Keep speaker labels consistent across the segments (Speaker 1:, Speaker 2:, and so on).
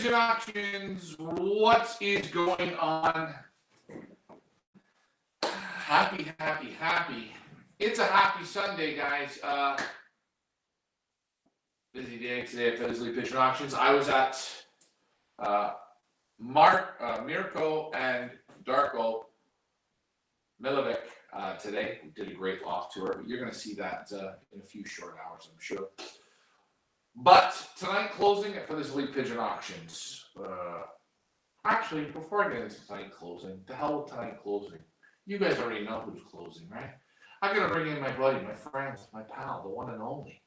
Speaker 1: Pigeon Auctions, what is going on? Happy. It's a happy Sunday, guys. Busy day today at Fedsley Pigeon Auctions. I was at Mirko and Darko Milovic today. We did a great loft tour, but you're going to see that in a few short hours, I'm sure. But tonight closing for this week Pigeon Auctions. Actually, before I get into tonight closing, the hell with tonight closing. You guys already know who's closing, right? I'm gonna bring in my buddy, my friend, my pal, the one and only.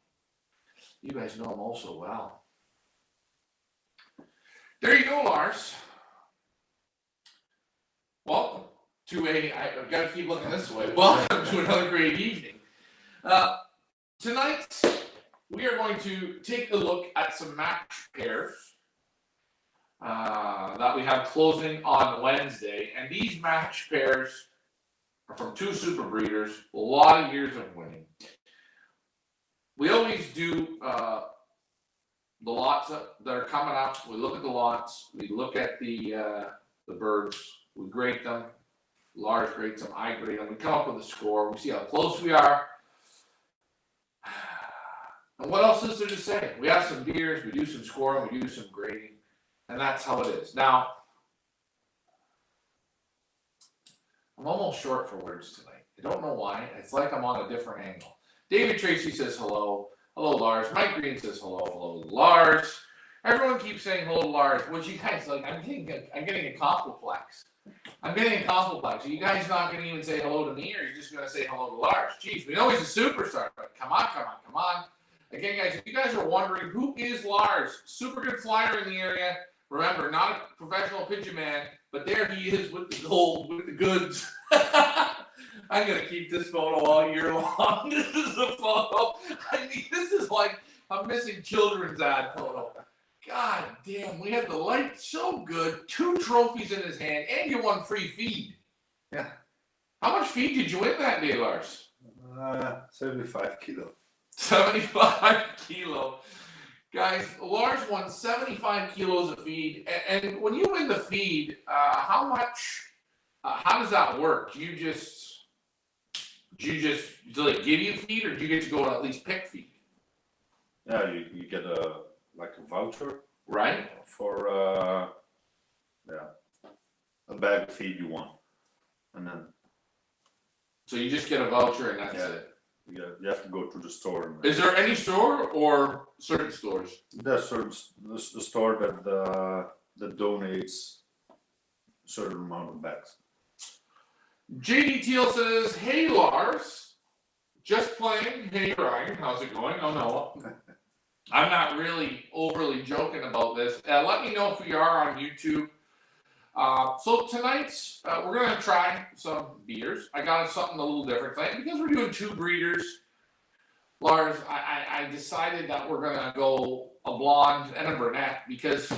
Speaker 1: You guys know him all so well. There you go, Lars. Welcome to I've got to keep looking this way. Welcome to another great evening. Tonight, we are going to take a look at some match pairs that we have closing on Wednesday. And these match pairs are from two super breeders, a lot of years of winning. We always do the lots that are coming up. We look at the lots. We look at the birds. We grade them. Lars grades them. I grade them. We come up with a score. We see how close we are. And what else is there to say? We have some beers, we do some scoring, we do some grading, and that's how it is. Now, I'm almost short for words tonight. I don't know why. It's like I'm on a different angle. David Tracy says hello. Hello, Lars. Mike Green says hello. Hello, Lars. Everyone keeps saying hello to Lars. What you guys like? I'm getting a complex. I'm getting a complex. Are you guys not going to even say hello to me, or are you just going to say hello to Lars? Jeez, we know he's a superstar, but come on. Again, guys, if you guys are wondering, who is Lars? Super good flyer in the area. Remember, not a professional pigeon man, but there he is with the gold, with the goods. I'm going to keep this photo all year long. This is a photo. I mean, this is like a missing children's ad photo. God damn, we had the light so good. 2 trophies in his hand, and you won free feed.
Speaker 2: Yeah.
Speaker 1: How much feed did you win that day, Lars?
Speaker 2: 75 kilo.
Speaker 1: 75 kilo. Guys, Lars won 75 kilos of feed. And when you win the feed, how does that work? Do they give you feed, or do you get to go and at least pick feed?
Speaker 2: Yeah, you get a voucher,
Speaker 1: right?
Speaker 2: For a bag of feed you want, and then. So
Speaker 1: you just get a voucher and that's it.
Speaker 2: You have to go to the store.
Speaker 1: Is there any store or certain stores?
Speaker 2: There's the store that donates a certain amount of bags.
Speaker 1: JD Teal says, "Hey Lars, just playing. Hey Ryan, how's it going?" Oh no, I'm not really overly joking about this. Let me know if we are on YouTube. So tonight, we're going to try some beers. I got something a little different tonight because we're doing 2 breeders. Lars, I decided that we're going to go a blonde and a brunette because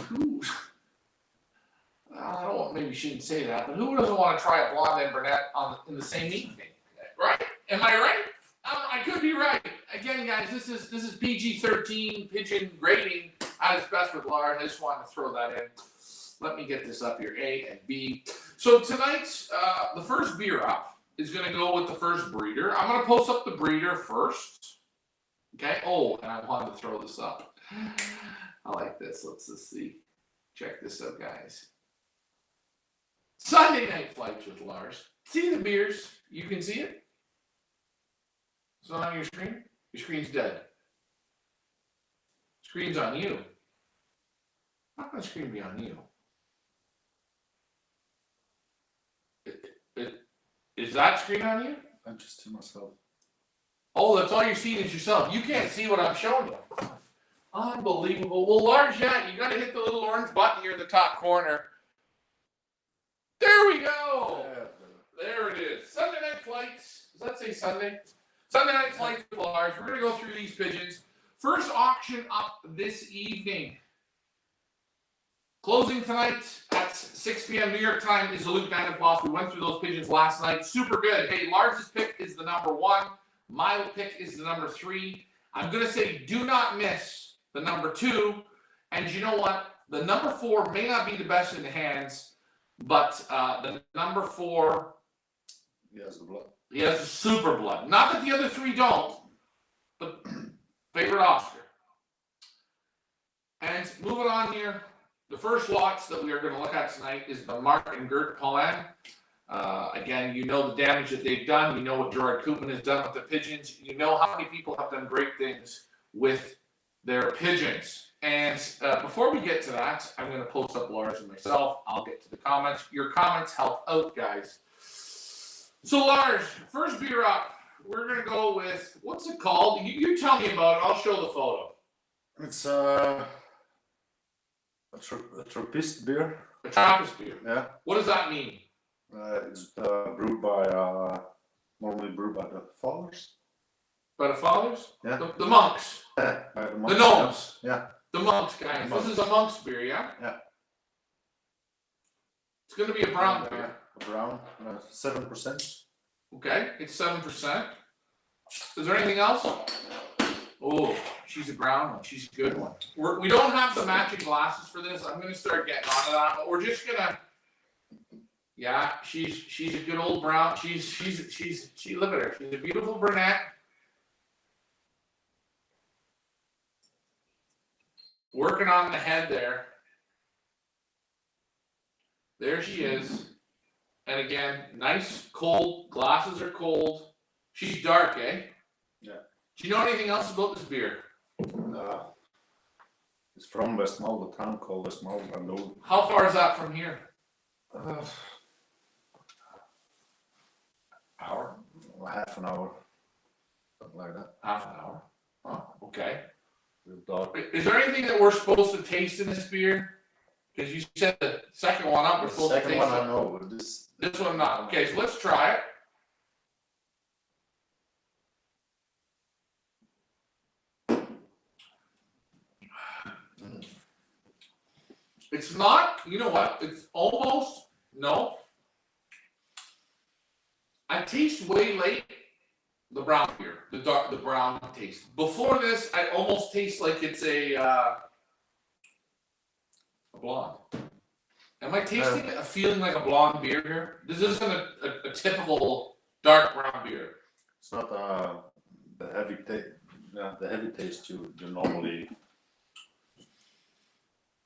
Speaker 1: maybe shouldn't say that, but who doesn't want to try a blonde and brunette in the same evening? Right? Am I right? I could be right. Again, guys, this is PG-13 pigeon grading at its best with Lars. I just wanted to throw that in. Let me get this up here, A and B. So tonight's, the first beer up is going to go with the first breeder. I'm going to post up the breeder first. Okay? Oh, and I wanted to throw this up. I like this. Let's just see. Check this out, guys. Sunday Night Flights with Lars. See the beers? You can see it? It's not on your screen? Your screen's dead. Screen's on you. How can the screen be on you? Is that screen on you?
Speaker 2: I just see myself.
Speaker 1: Oh, that's all you're seeing is yourself. You can't see what I'm showing you. Unbelievable. Well, Lars, yeah, you got to hit the little orange button here in the top corner. There we go. There it is. Sunday Night Flights. Does that say Sunday? Sunday Night Flights with Lars. We're going to go through these pigeons. First auction up this evening. Closing tonight at 6 p.m. New York time is the Luke Van Boss. We went through those pigeons last night. Super good. Hey, Lars's pick is the number 1. My pick is the number 3. I'm going to say do not miss the number 2. And you know what? The number 4 may not be the best in the hands, but the number 4,
Speaker 2: He has the blood.
Speaker 1: he has the super blood. Not that the other 3 don't, but favorite Oscar. And moving on here, the first lots that we are going to look at tonight is the MARC and GEERT POLLIN. Again, you know the damage that they've done. You know what Gerard Koopman has done with the pigeons. You know how many people have done great things with their pigeons. And before we get to that, I'm going to post up Lars and myself. I'll get to the comments. Your comments help out, guys. So Lars, first beer up. We're going to go with, what's it called? You tell me about it. I'll show the photo.
Speaker 2: It's a Trappist beer.
Speaker 1: A Trappist beer.
Speaker 2: Yeah.
Speaker 1: What does that mean?
Speaker 2: It's brewed by normally brewed by the fathers.
Speaker 1: By the fathers?
Speaker 2: Yeah.
Speaker 1: The monks.
Speaker 2: By the monks.
Speaker 1: The gnomes.
Speaker 2: Yeah.
Speaker 1: The monks, guys.
Speaker 2: The monks.
Speaker 1: This is a monk's beer, yeah?
Speaker 2: Yeah.
Speaker 1: It's going to be a brown beer.
Speaker 2: A brown, 7%.
Speaker 1: Okay, it's 7%. Is there anything else? Oh, she's a brown one. She's a good one. We don't have the matching glasses for this. I'm going to start getting onto that, but we're just gonna. Yeah, she's a good old brown. She look at her. She's a beautiful brunette. Working on the head there. There she is. And again, nice, cold. Glasses are cold. She's dark, eh?
Speaker 2: Yeah.
Speaker 1: Do you know anything else about this beer?
Speaker 2: It's from Westmalle, the town called Westmalle. I know.
Speaker 1: How far is that from here? Hour?
Speaker 2: Half an hour, something like that.
Speaker 1: Half an hour. Oh, okay.
Speaker 2: With dog.
Speaker 1: Is there anything that we're supposed to taste in this beer? Because you said the second one up, we're
Speaker 2: The
Speaker 1: supposed to
Speaker 2: second
Speaker 1: taste
Speaker 2: one I
Speaker 1: it.
Speaker 2: know. This
Speaker 1: This one not. Okay, so let's try it. It's not, you know what? It's almost, no. I taste way late the brown beer, the brown taste. Before this, I almost taste like it's a blonde. Am I tasting a feeling like a blonde beer here? This isn't a typical dark brown beer.
Speaker 2: It's not the heavy taste. Yeah, the heavy taste you normally.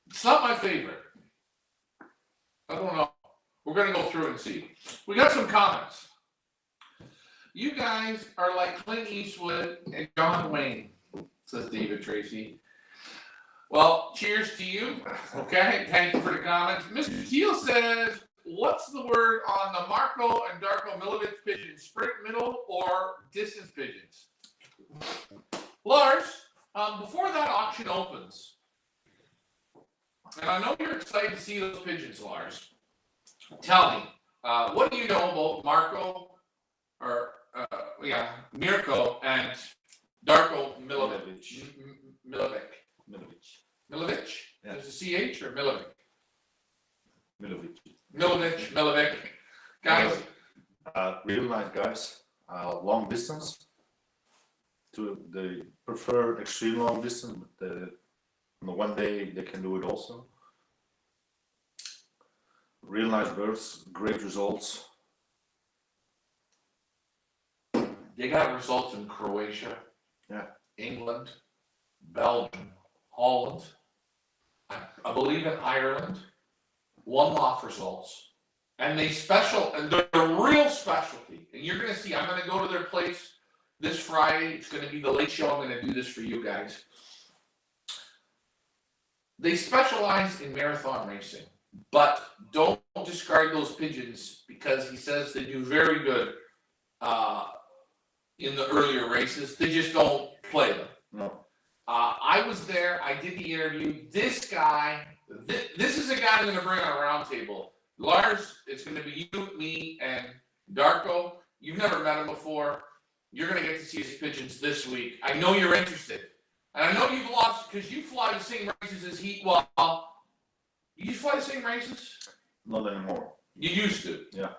Speaker 1: It's not my favorite. I don't know. We're gonna go through and see. We got some comments. You guys are like Clint Eastwood and John Wayne, says David Tracy. Well, cheers to you. Okay, thank you for the comments. Mr. Teal says, what's the word on the Marco and Darko Milovic pigeons? Sprint middle or distance pigeons? Lars, before that auction opens, and I know you're excited to see those pigeons, Lars. Tell me, what do you know about Marco, or Mirko and Darko Milovic? Milovic?
Speaker 2: Yeah.
Speaker 1: Is it CH or Milovic?
Speaker 2: Milovic.
Speaker 1: Milovic. Guys,
Speaker 2: Real nice guys. Long distance. They prefer extreme long distance, but on the one day they can do it also. Real nice birds, great results.
Speaker 1: they got results in Croatia,
Speaker 2: Yeah.
Speaker 1: England, Belgium, Holland, I believe in Ireland, one-off results. And they're a real specialty. And you're gonna see, I'm gonna go to their place this Friday. It's gonna be the late show. I'm gonna do this for you guys. They specialize in marathon racing, but don't discard those pigeons because he says they do very good in the earlier races. They just don't play them.
Speaker 2: No.
Speaker 1: I was there. I did the interview. This guy, this is a guy I'm going to bring on a round table. Lars, it's going to be you, me, and Darko. You've never met him before. You're going to get to see his pigeons this week. I know you're interested. And I know you've lost because you fly the same races as he. Well, you fly the same races?
Speaker 2: Not anymore.
Speaker 1: You used to.
Speaker 2: Yeah.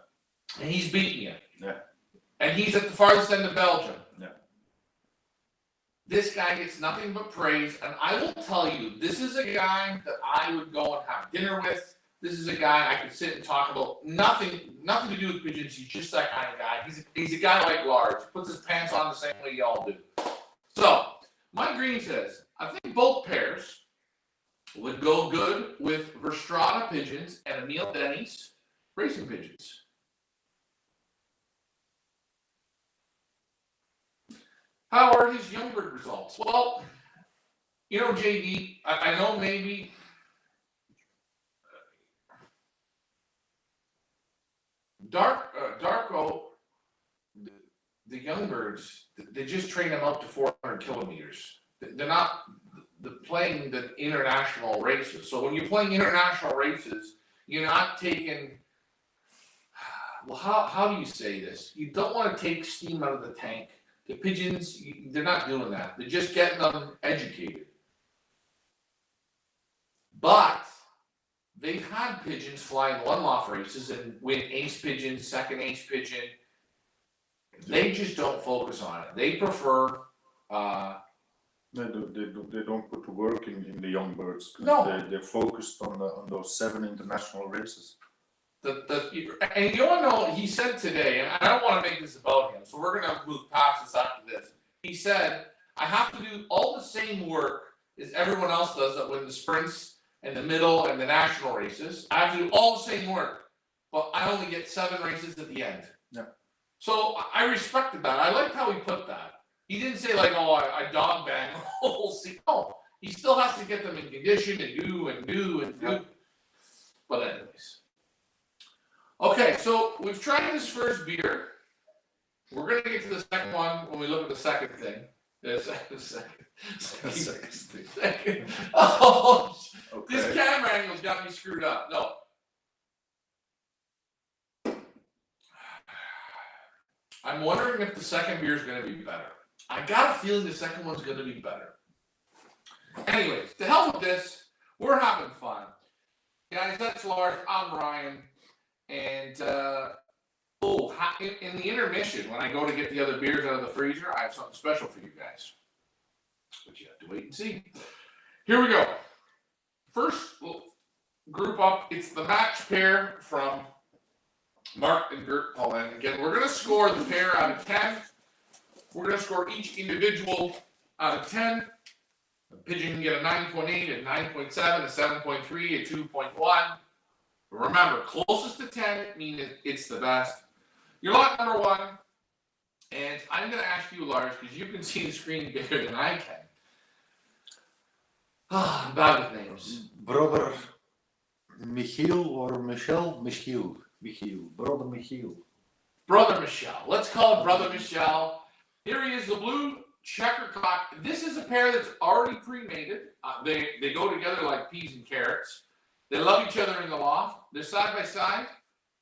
Speaker 1: And he's beating you.
Speaker 2: Yeah.
Speaker 1: And he's at the farthest end of Belgium.
Speaker 2: Yeah.
Speaker 1: This guy gets nothing but praise, and I will tell you, this is a guy that I would go and have dinner with. This is a guy I could sit and talk about nothing to do with pigeons. He's just that kind of guy. He's a guy like Lars. He puts his pants on the same way y'all do. So, Mike Green says, I think both pairs would go good with Verstrata pigeons and Emil Denny's racing pigeons. How are his Youngbird results? Well, you know, JD, I know maybe Darko, the Youngbirds, they just train them up to 400 kilometers. They're not playing the international races. So when you're playing international races, you're not taking, well, how do you say this? You don't want to take steam out of the tank. The pigeons, they're not doing that. They're just getting them educated. But they've had pigeons flying one-off races and win ace pigeon, second ace pigeon. They just don't focus on it. They prefer.
Speaker 2: They don't put to work in the young birds.
Speaker 1: No.
Speaker 2: They're focused on those 7 international races.
Speaker 1: And you want to know, he said today, and I don't want to make this about him, so we're going to move past this after this. He said, I have to do all the same work as everyone else does that win the sprints and the middle and the national races. I have to do all the same work, but I only get 7 races at the end.
Speaker 2: Yeah.
Speaker 1: So I respected that. I liked how he put that. He didn't say like, oh, I dog bang the whole season. No, he still has to get them in condition and do.
Speaker 2: Yeah.
Speaker 1: But anyways. Okay, so we've tried this first beer. We're going to get to the second one when we look at the second thing. The second. Oh,
Speaker 2: Okay.
Speaker 1: this camera angle's got me screwed up. No. I'm wondering if the second beer is going to be better. I got a feeling the second one's going to be better. Anyways, to hell with this. We're having fun. Guys, that's Lars. I'm Ryan. And, in the intermission, when I go to get the other beers out of the freezer, I have something special for you guys. But you have to wait and see. Here we go. First group up, it's the match pair from MARC and GEERT POLLIN. Again, we're going to score the pair out of 10. We're going to score each individual out of 10. The pigeon can get a 9.8, a 9.7, a 7.3, a 2.1. Remember, closest to 10 means it's the best. Your lot number 1, and I'm going to ask you, Lars, because you can see the screen bigger than I can. I'm bad with names.
Speaker 2: Brother Michiel or Michel? Michiel. Brother Michiel.
Speaker 1: Brother Michel. Let's call it Brother Michel. Here he is, the blue checker cock. This is a pair that's already pre-mated. They go together like peas and carrots. They love each other in the loft. They're side by side.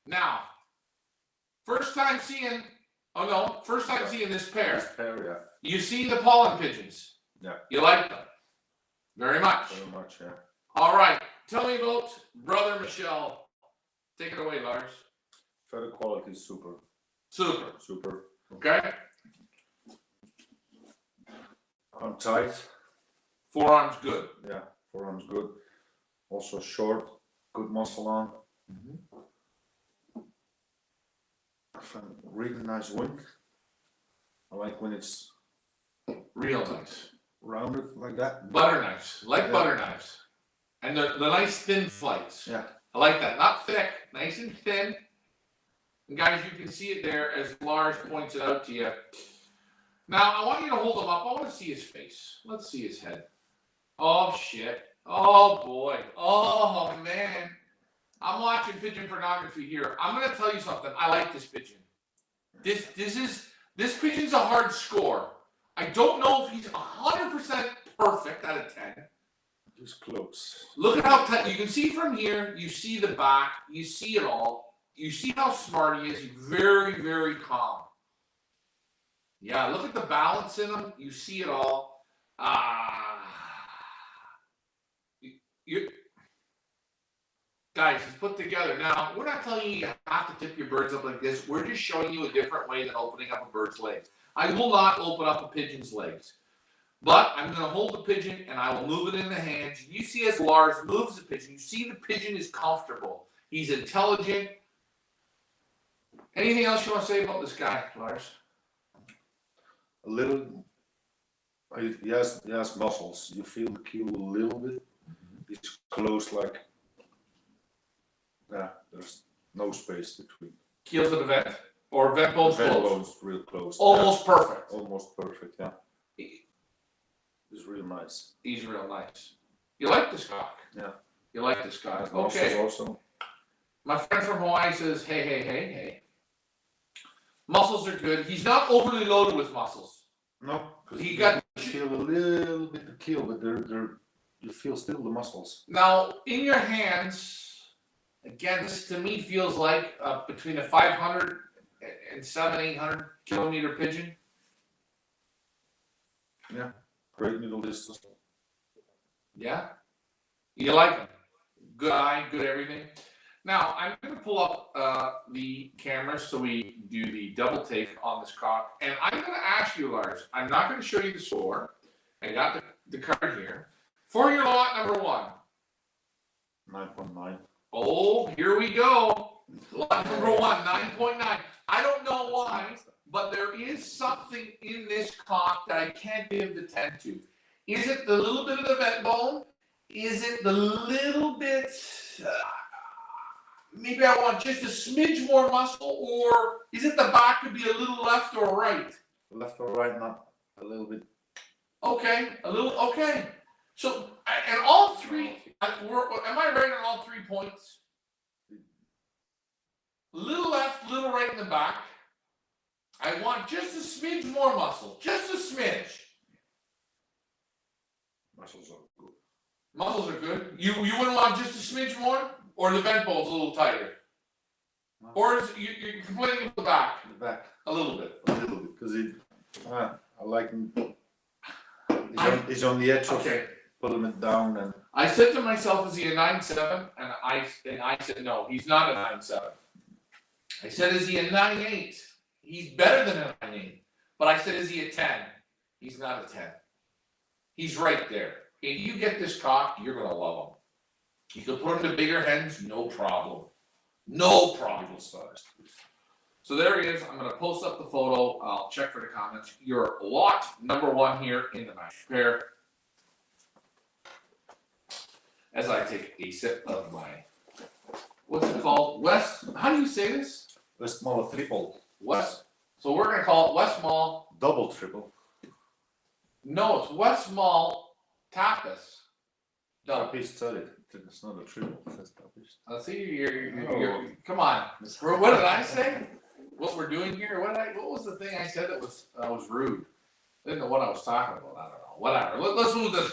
Speaker 1: Now, first time seeing this pair.
Speaker 2: This pair, yeah.
Speaker 1: You see the pollen pigeons.
Speaker 2: Yeah.
Speaker 1: You like them. Very much.
Speaker 2: Very much, yeah.
Speaker 1: All right. Tell me about Brother Michel. Take it away, Lars.
Speaker 2: Feather quality is super.
Speaker 1: Super. Okay.
Speaker 2: Arm tight.
Speaker 1: Forearms good.
Speaker 2: Yeah, forearms good. Also short, good muscle on. Really nice wing. I like when it's
Speaker 1: Real nice.
Speaker 2: rounded like that.
Speaker 1: Butter knives. Like butter knives. And the nice thin flights.
Speaker 2: Yeah.
Speaker 1: I like that. Not thick. Nice and thin. And guys, you can see it there as Lars points it out to you. Now, I want you to hold him up. I want to see his face. Let's see his head. Oh, shit. Oh, boy. Oh, man. I'm watching pigeon pornography here. I'm going to tell you something. I like this pigeon. This pigeon's a hard score. I don't know if he's 100% perfect out of 10.
Speaker 2: Just close.
Speaker 1: Look at how tight. You can see from here. You see the back. You see it all. You see how smart he is. He's very, very calm. Yeah, look at the balance in him. You see it all. Guys, he's put together. Now, we're not telling you have to tip your birds up like this. We're just showing you a different way than opening up a bird's legs. I will not open up a pigeon's legs. But I'm going to hold the pigeon and I will move it in the hands. You see as Lars moves the pigeon, you see the pigeon is comfortable. He's intelligent. Anything else you want to say about this guy, Lars?
Speaker 2: A little. He has muscles. You feel the keel a little bit. It's close, like there's no space between.
Speaker 1: Keels at the vent, or vent bones
Speaker 2: Vent
Speaker 1: close.
Speaker 2: bones real close.
Speaker 1: Almost perfect.
Speaker 2: Almost perfect. Yeah. It's real nice.
Speaker 1: He's real nice. You like this cock?
Speaker 2: Yeah.
Speaker 1: You like this cock?
Speaker 2: Has muscles
Speaker 1: Okay.
Speaker 2: also.
Speaker 1: My friend from Hawaii says, hey. Muscles are good. He's not overly loaded with muscles.
Speaker 2: No, because
Speaker 1: He got.
Speaker 2: you feel a little bit the keel, but they're you feel still the muscles.
Speaker 1: Now, in your hands, again, this to me feels like between a 500 and 700-800 kilometer pigeon.
Speaker 2: Yeah, great middle distance.
Speaker 1: Yeah? You like him. Good eye, good everything. Now, I'm going to pull up the camera so we do the double take on this cock. And I'm going to ask you, Lars, I'm not going to show you the score. I got the card here. For your lot number 1.
Speaker 2: 9.9.
Speaker 1: Oh, here we go. Lot number 1, 9.9. I don't know why, but there is something in this cock that I can't give the 10 to. Is it the little bit of the vent bone? Is it the little bit, maybe I want just a smidge more muscle, or is it the back could be a little left or right?
Speaker 2: Left or right, not a little bit.
Speaker 1: Okay, a little, okay. So, and all three, am I right on all 3 points? Little left, little right in the back. I want just a smidge more muscle, just a smidge.
Speaker 2: Muscles are good.
Speaker 1: Muscles are good. You wouldn't want just a smidge more, or the vent bone's a little tighter,
Speaker 2: No.
Speaker 1: or is you're complaining about the back
Speaker 2: The back
Speaker 1: a little bit.
Speaker 2: a little bit because I like him. He's on the edge of
Speaker 1: Okay.
Speaker 2: putting it down and.
Speaker 1: I said to myself, is he a 9.7? And I said no, he's not a 9.7. I said, is he a 9.8? He's better than a 9.8. But I said, is he a 10? He's not a 10. He's right there. If you get this cock, you're gonna love him. You can put him to bigger hens, no problem. No problem.
Speaker 2: Middle sized.
Speaker 1: So there he is. I'm gonna post up the photo. I'll check for the comments. Your lot number 1 here in the match pair. As I take a sip of my, what's it called? West, how do you say this?
Speaker 2: Westmalle triple.
Speaker 1: West, so we're gonna call it Westmalle.
Speaker 2: Double triple.
Speaker 1: No, it's Westmalle Tapas. Double.
Speaker 2: Tapiz studied. It's not a triple. That's tapiz.
Speaker 1: Let's see, you're come on. What did I say? What we're doing here? What was the thing I said that was rude? I didn't know what I was talking about. I don't know. Whatever. Let's move this.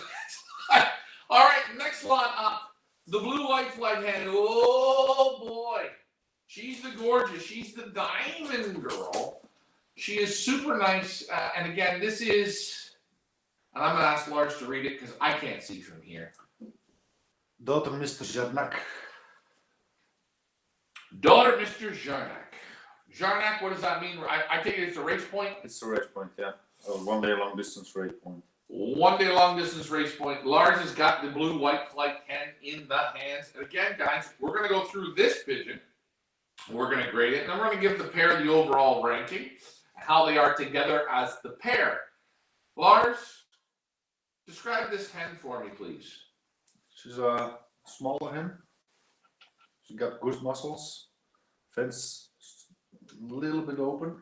Speaker 1: All right, next lot up. The blue white flag hen. Oh boy. She's the gorgeous. She's the diamond girl. She is super nice. And again, this is, and I'm going to ask Lars to read it because I can't see from here.
Speaker 2: Daughter Mr. Jarnak.
Speaker 1: Daughter Mr. Jarnak. Jarnak, what does that mean? I take it it's a race point?
Speaker 2: It's a race point, yeah. A 1 day long distance race point.
Speaker 1: 1 day long distance race point. Lars has got the blue white flight hen in the hands. And again, guys, we're going to go through this pigeon. We're going to grade it. And then we're going to give the pair the overall ranking, how they are together as the pair. Lars, describe this hen for me, please.
Speaker 2: She's a smaller hen. She got good muscles. Fence a little bit open.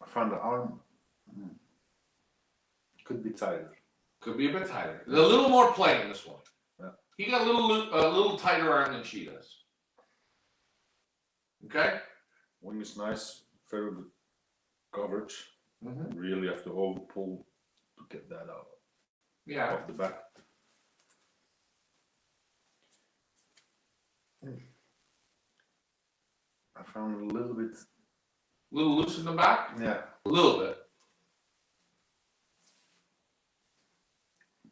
Speaker 2: I found the arm could be tighter.
Speaker 1: Could be a bit tighter. There's a little more play in this one.
Speaker 2: Yeah.
Speaker 1: He got a little tighter arm than she does. Okay?
Speaker 2: Wing is nice, very good coverage.
Speaker 1: Mm-hmm.
Speaker 2: Really have to overpull to get that out
Speaker 1: Yeah.
Speaker 2: off the back. I found a little bit.
Speaker 1: A little loose in the back?
Speaker 2: Yeah.
Speaker 1: A little bit.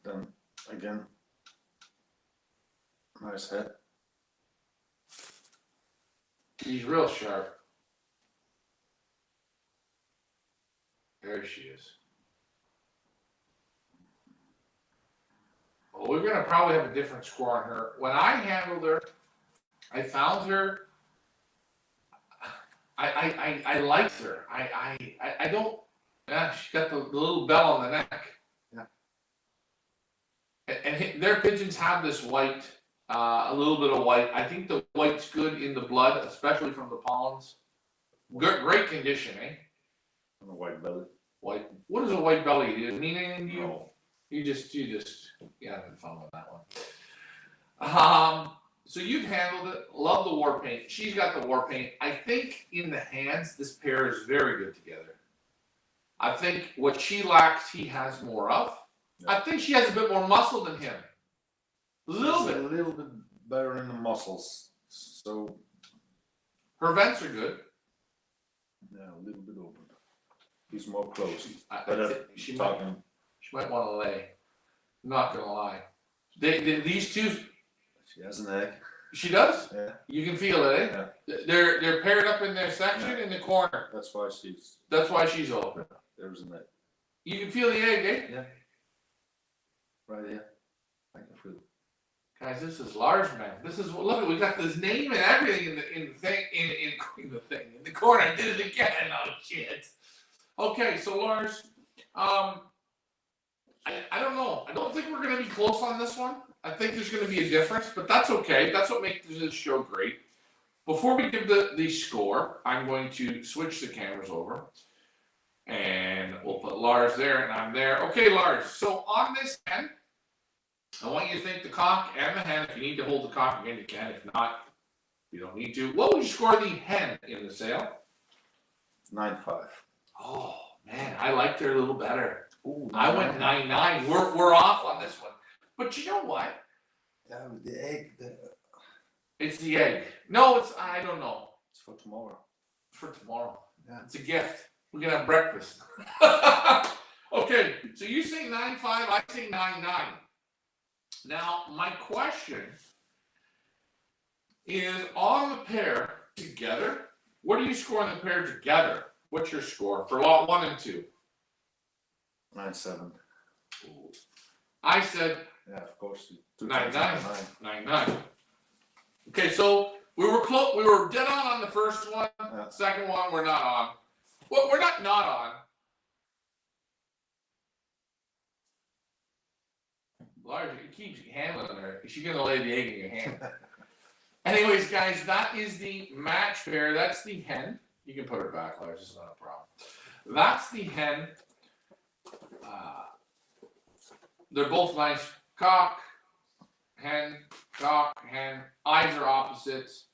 Speaker 2: Then again, nice head.
Speaker 1: He's real sharp. There she is. Well, we're gonna probably have a different score on her. When I handled her, I found her. I liked her. I don't. Yeah, she got the little bell on the neck.
Speaker 2: Yeah.
Speaker 1: And their pigeons have this white, a little bit of white. I think the white's good in the blood, especially from the pollens. Great condition, eh?
Speaker 2: And a white belly.
Speaker 1: White. What does a white belly do? Mean anything to you?
Speaker 2: No.
Speaker 1: You just, yeah, having fun with that one. So you've handled it. Love the war paint. She's got the war paint. I think in the hands, this pair is very good together. I think what she lacks, he has more of.
Speaker 2: Yeah.
Speaker 1: I think she has a bit more muscle than him. A little bit.
Speaker 2: A little bit better in the muscles. So.
Speaker 1: Her vents are good.
Speaker 2: Yeah, a little bit open. He's more close.
Speaker 1: She might want to lay. I'm not gonna lie. These two.
Speaker 2: She has an egg.
Speaker 1: She does.
Speaker 2: Yeah.
Speaker 1: You can feel it, eh?
Speaker 2: Yeah.
Speaker 1: They're paired up in their section in the corner.
Speaker 2: That's why she's.
Speaker 1: That's why she's open.
Speaker 2: There's an egg.
Speaker 1: You can feel the egg, eh?
Speaker 2: Yeah. Right here. I can feel it.
Speaker 1: Guys, this is Lars, man. This is look. We got this name and everything in the corner. I did it again. Oh shit. Okay, so Lars, I don't know. I don't think we're gonna be close on this one. I think there's gonna be a difference, but that's okay. That's what makes this show great. Before we give the score, I'm going to switch the cameras over. And we'll put Lars there and I'm there. Okay, Lars. So on this hen, I want you to think the cock and the hen. If you need to hold the cock again, you can. If not, you don't need to. What would you score the hen in the sale?
Speaker 2: 9.5.
Speaker 1: Oh man, I liked her a little better.
Speaker 2: Ooh,
Speaker 1: I went 9.9. We're off on this one. But you know what?
Speaker 2: Yeah, with the egg.
Speaker 1: It's the egg. No, I don't know.
Speaker 2: It's for tomorrow.
Speaker 1: For tomorrow.
Speaker 2: Yeah.
Speaker 1: It's a gift. We can have breakfast. Okay, so you say 9.5, I say 9.9. Now, my question is on the pair together, what do you score on the pair together? What's your score for lot 1 and 2?
Speaker 2: 9.7.
Speaker 1: I said
Speaker 2: Yeah, of course.
Speaker 1: 9.9. Okay, so we were close. We were dead on the first one.
Speaker 2: Yeah.
Speaker 1: Second one, we're not on. Well, we're not on. Lars, you keep handling her. Is she gonna lay the egg in your hand? Anyways, guys, that is the match pair. That's the hen. You can put her back, Lars. It's not a problem. That's the hen. They're both nice. Cock, hen, eyes are opposites.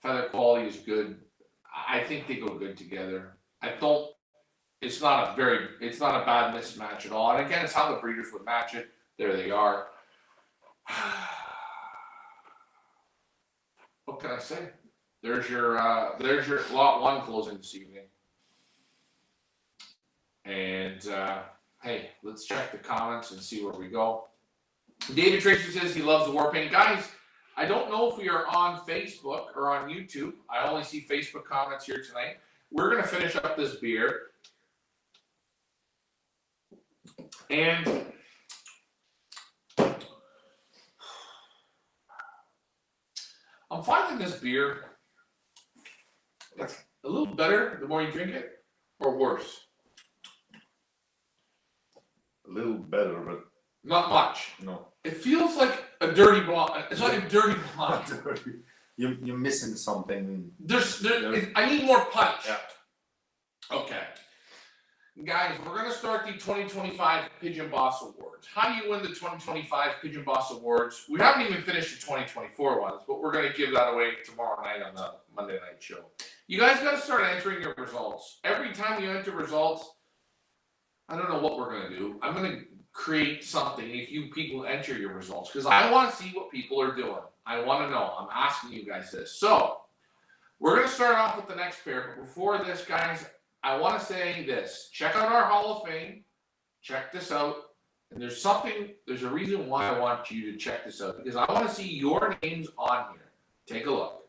Speaker 1: Feather quality is good. I think they go good together. It's not a bad mismatch at all. And again, it's how the breeders would match it. There they are. What can I say? There's your lot 1 closing this evening. And hey, let's check the comments and see where we go. David Tracy says he loves the war paint. Guys, I don't know if we are on Facebook or on YouTube. I only see Facebook comments here tonight. We're going to finish up this beer. And I'm finding this beer a little better the more you drink it, or worse?
Speaker 2: A little better, but
Speaker 1: Not much.
Speaker 2: no.
Speaker 1: It feels like a dirty blonde. It's like a dirty blonde.
Speaker 2: You're missing something.
Speaker 1: I need more punch.
Speaker 2: Yeah.
Speaker 1: Okay. Guys, we're going to start the 2025 Pigeon Boss Awards. How do you win the 2025 Pigeon Boss Awards? We haven't even finished the 2024 ones, but we're going to give that away tomorrow night on the Monday night show. You guys got to start entering your results. Every time you enter results, I don't know what we're going to do. I'm going to create something if you people enter your results, because I want to see what people are doing. I want to know. I'm asking you guys this. So, we're going to start off with the next pair, but before this, guys, I want to say this. Check out our Hall of Fame. Check this out. And there's a reason why I want you to check this out, because I want to see your names on here. Take a look.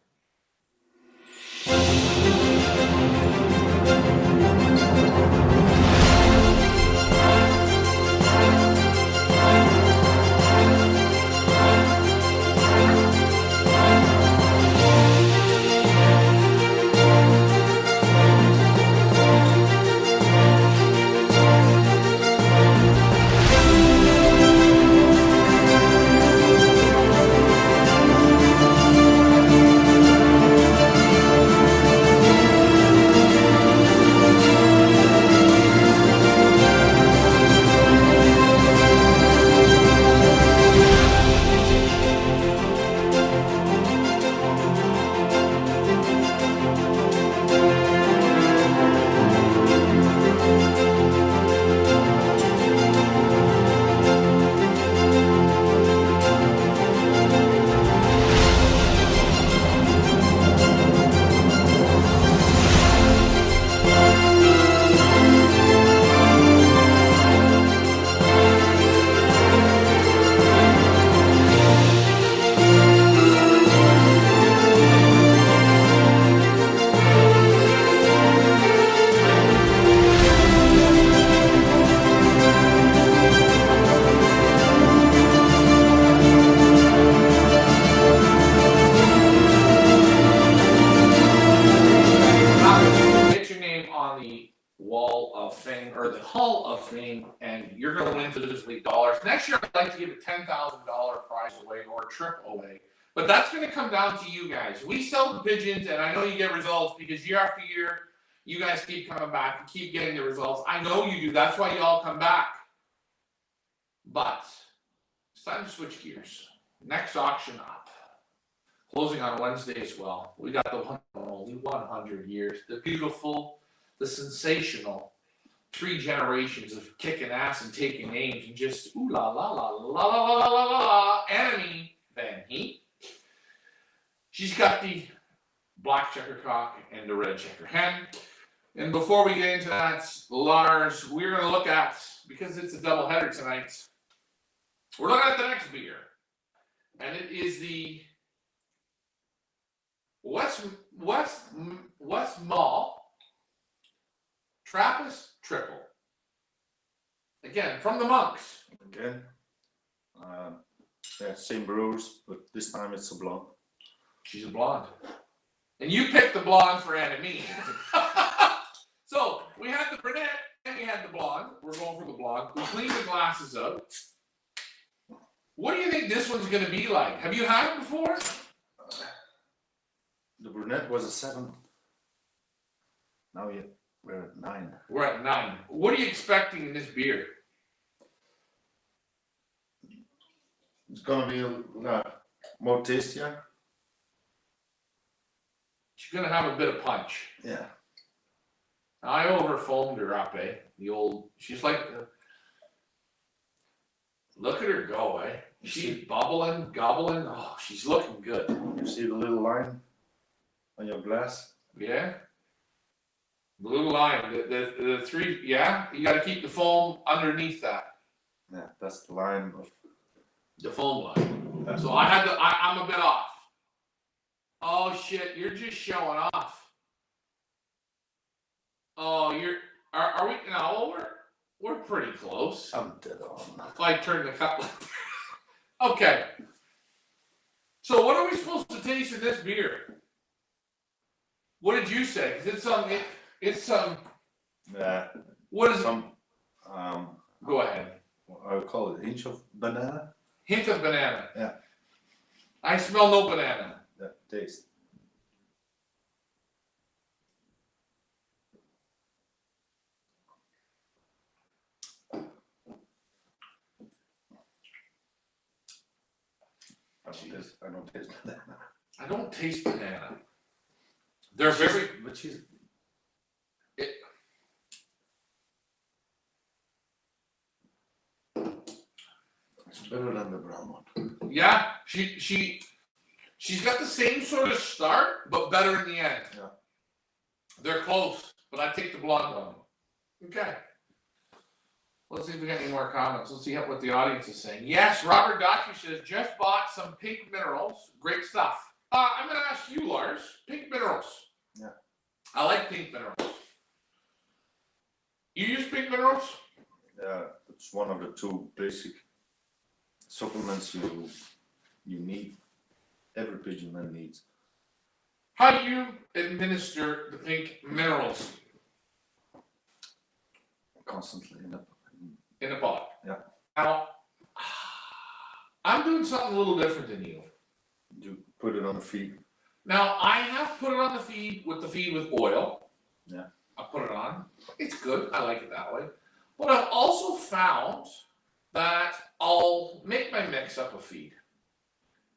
Speaker 1: fame, and you're going to win physically dollars. Next year, I'd like to give a $10,000 prize away or a trip away. But that's going to come down to you guys. We sell the pigeons, and I know you get results because year after year, you guys keep coming back and keep getting the results. I know you do. That's why you all come back. But it's time to switch gears. Next auction up. Closing on Wednesday as well. We got the one and only 100 years. The beautiful, the sensational 3 generations of kicking ass and taking names and just ooh la la la la la la la la la. Enemy VANHEE. She's got the black checker cock and the red checker hen. And before we get into that, Lars, we're going to look at, because it's a double header tonight, we're looking at the next beer. And it is the West Mall Trappist Triple. Again, from the Monks.
Speaker 2: Again, yeah, same brewers, but this time it's a blonde.
Speaker 1: She's a blonde. And you picked the blonde for Enemy. So, we had the brunette and we had the blonde. We're going for the blonde. We cleaned the glasses out. What do you think this one's going to be like? Have you had it before?
Speaker 2: The brunette was a 7. Now we're at 9.
Speaker 1: We're at 9. What are you expecting in this beer?
Speaker 2: It's gonna be more tastier.
Speaker 1: She's going to have a bit of punch.
Speaker 2: Yeah.
Speaker 1: I over foamed her up, eh? The old, she's like, look at her go, eh? She's bubbling, gobbling. Oh, she's looking good.
Speaker 2: You see the little line on your glass?
Speaker 1: Yeah. The little line, the 3, yeah? You got to keep the foam underneath that.
Speaker 2: Yeah, that's the line of
Speaker 1: The foam line. So I'm a bit off. Oh shit, you're just showing off. Oh, are we, no, we're pretty close.
Speaker 2: I'm dead on.
Speaker 1: If I turn the cup. Okay. So what are we supposed to taste in this beer? What did you say? 'Cause it's some,
Speaker 2: Yeah.
Speaker 1: what is it?
Speaker 2: Some
Speaker 1: Go ahead.
Speaker 2: I would call it a hint of banana.
Speaker 1: Hint of banana.
Speaker 2: Yeah.
Speaker 1: I smell no banana.
Speaker 2: Yeah, taste. I don't taste banana.
Speaker 1: I don't taste banana. They're very,
Speaker 2: But she's. It's better than the brown one.
Speaker 1: yeah, she's got the same sort of start, but better in the end.
Speaker 2: Yeah.
Speaker 1: They're close, but I take the blonde one. Okay. Let's see if we got any more comments. Let's see what the audience is saying. Yes, Robert Dotry says, Jeff bought some pink minerals. Great stuff. I'm going to ask you, Lars. Pink minerals.
Speaker 2: Yeah.
Speaker 1: I like pink minerals. You use pink minerals?
Speaker 2: Yeah, it's one of the 2 basic supplements you need. Every pigeon man needs.
Speaker 1: How do you administer the pink minerals?
Speaker 2: Constantly in
Speaker 1: In a pot.
Speaker 2: Yeah.
Speaker 1: Now, I'm doing something a little different than you.
Speaker 2: You put it on the feed.
Speaker 1: Now, I have put it on the feed with oil.
Speaker 2: Yeah.
Speaker 1: I put it on. It's good. I like it that way. But I've also found that I'll make my mix up of feed.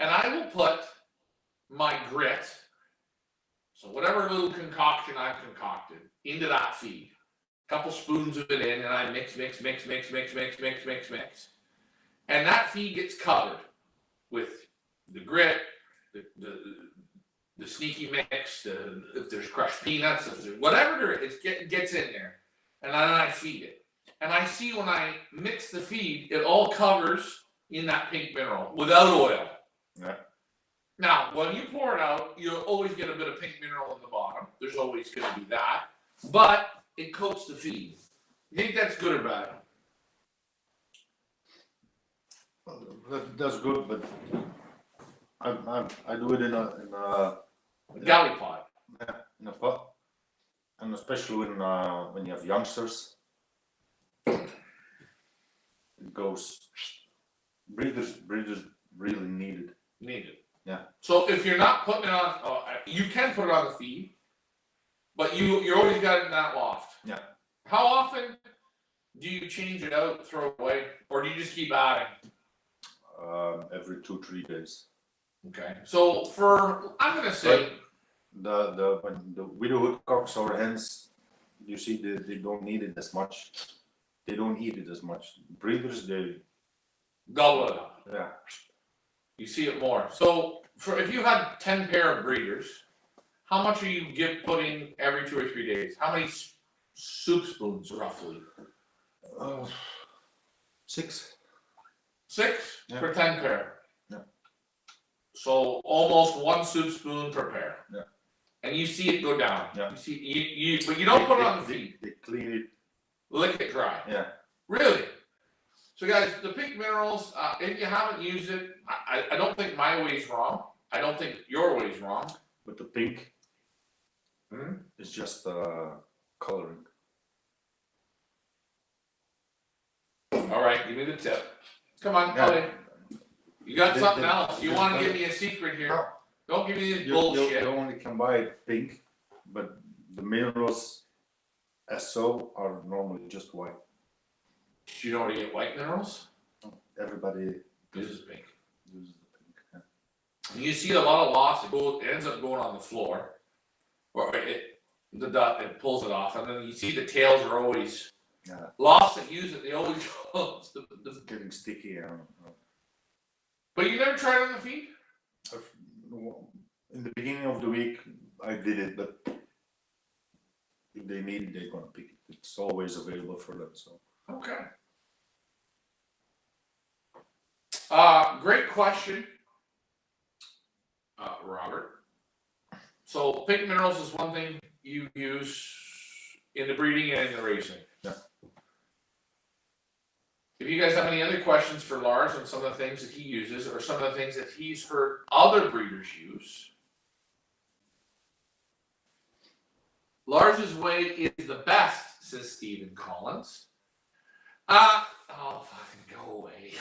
Speaker 1: And I will put my grit, so whatever little concoction I've concocted, into that feed. Couple spoons of it in, and I mix. And that feed gets covered with the grit, the sneaky mix, if there's crushed peanuts, if there's whatever there is, it gets in there. And then I feed it. And I see when I mix the feed, it all covers in that pink mineral without oil.
Speaker 2: Yeah.
Speaker 1: Now, when you pour it out, you'll always get a bit of pink mineral in the bottom. There's always going to be that. But it coats the feed. You think that's good or bad?
Speaker 2: That's good, but I do it in a
Speaker 1: Galley pot.
Speaker 2: in a pot, and especially when you have youngsters, goes. Breeders really need it.
Speaker 1: Need it.
Speaker 2: Yeah.
Speaker 1: So if you're not putting it on, you can put it on the feed, but you always got it in that loft.
Speaker 2: Yeah.
Speaker 1: How often do you change it out, throw it away, or do you just keep adding?
Speaker 2: Every 2-3 days.
Speaker 1: Okay. So I'm gonna say
Speaker 2: When the widow woodcocks or hens, you see they don't need it as much. They don't eat it as much. Breeders, they
Speaker 1: gobble it up.
Speaker 2: yeah.
Speaker 1: You see it more. So if you had 10 pair of breeders, how much are you putting every 2 or 3 days? How many soup spoons roughly?
Speaker 2: 6.
Speaker 1: 6
Speaker 2: Yeah.
Speaker 1: for 10 pair.
Speaker 2: Yeah.
Speaker 1: So almost 1 soup spoon per pair.
Speaker 2: Yeah.
Speaker 1: And you see it go down.
Speaker 2: Yeah.
Speaker 1: You see but you don't put it on the feed.
Speaker 2: They clean it.
Speaker 1: Lick it dry.
Speaker 2: Yeah.
Speaker 1: Really? So guys, the pink minerals, if you haven't used it, I don't think my way's wrong. I don't think your way's wrong.
Speaker 2: But the pink
Speaker 1: Mhm.
Speaker 2: is just coloring.
Speaker 1: All right, give me the tip. Come on,
Speaker 2: Yeah.
Speaker 1: Polly. You got
Speaker 2: The-
Speaker 1: something
Speaker 2: the-
Speaker 1: else? You
Speaker 2: the-
Speaker 1: want to
Speaker 2: the-
Speaker 1: give me a secret here?
Speaker 2: No.
Speaker 1: Don't give me this
Speaker 2: You
Speaker 1: bullshit.
Speaker 2: only can buy it pink, but the minerals as so are normally just white.
Speaker 1: You know where to get white minerals?
Speaker 2: Everybody
Speaker 1: This is pink.
Speaker 2: uses the pink. Yeah.
Speaker 1: And you see a lot of loss. It ends up going on the floor, or it pulls it off, and then you see the tails are always
Speaker 2: Yeah.
Speaker 1: lost that use it. They always go.
Speaker 2: It's getting sticky.
Speaker 1: But you never tried it on the feed?
Speaker 2: In the beginning of the week, I did it, but if they need it, they're gonna pick it. It's always available for them. So
Speaker 1: Okay. Great question, Robert. So pink minerals is one thing you use in the breeding and in the raising.
Speaker 2: Yeah.
Speaker 1: If you guys have any other questions for Lars on some of the things that he uses or some of the things that he's heard other breeders use, Lars's way is the best, says Stephen Collins. Oh, fucking go away.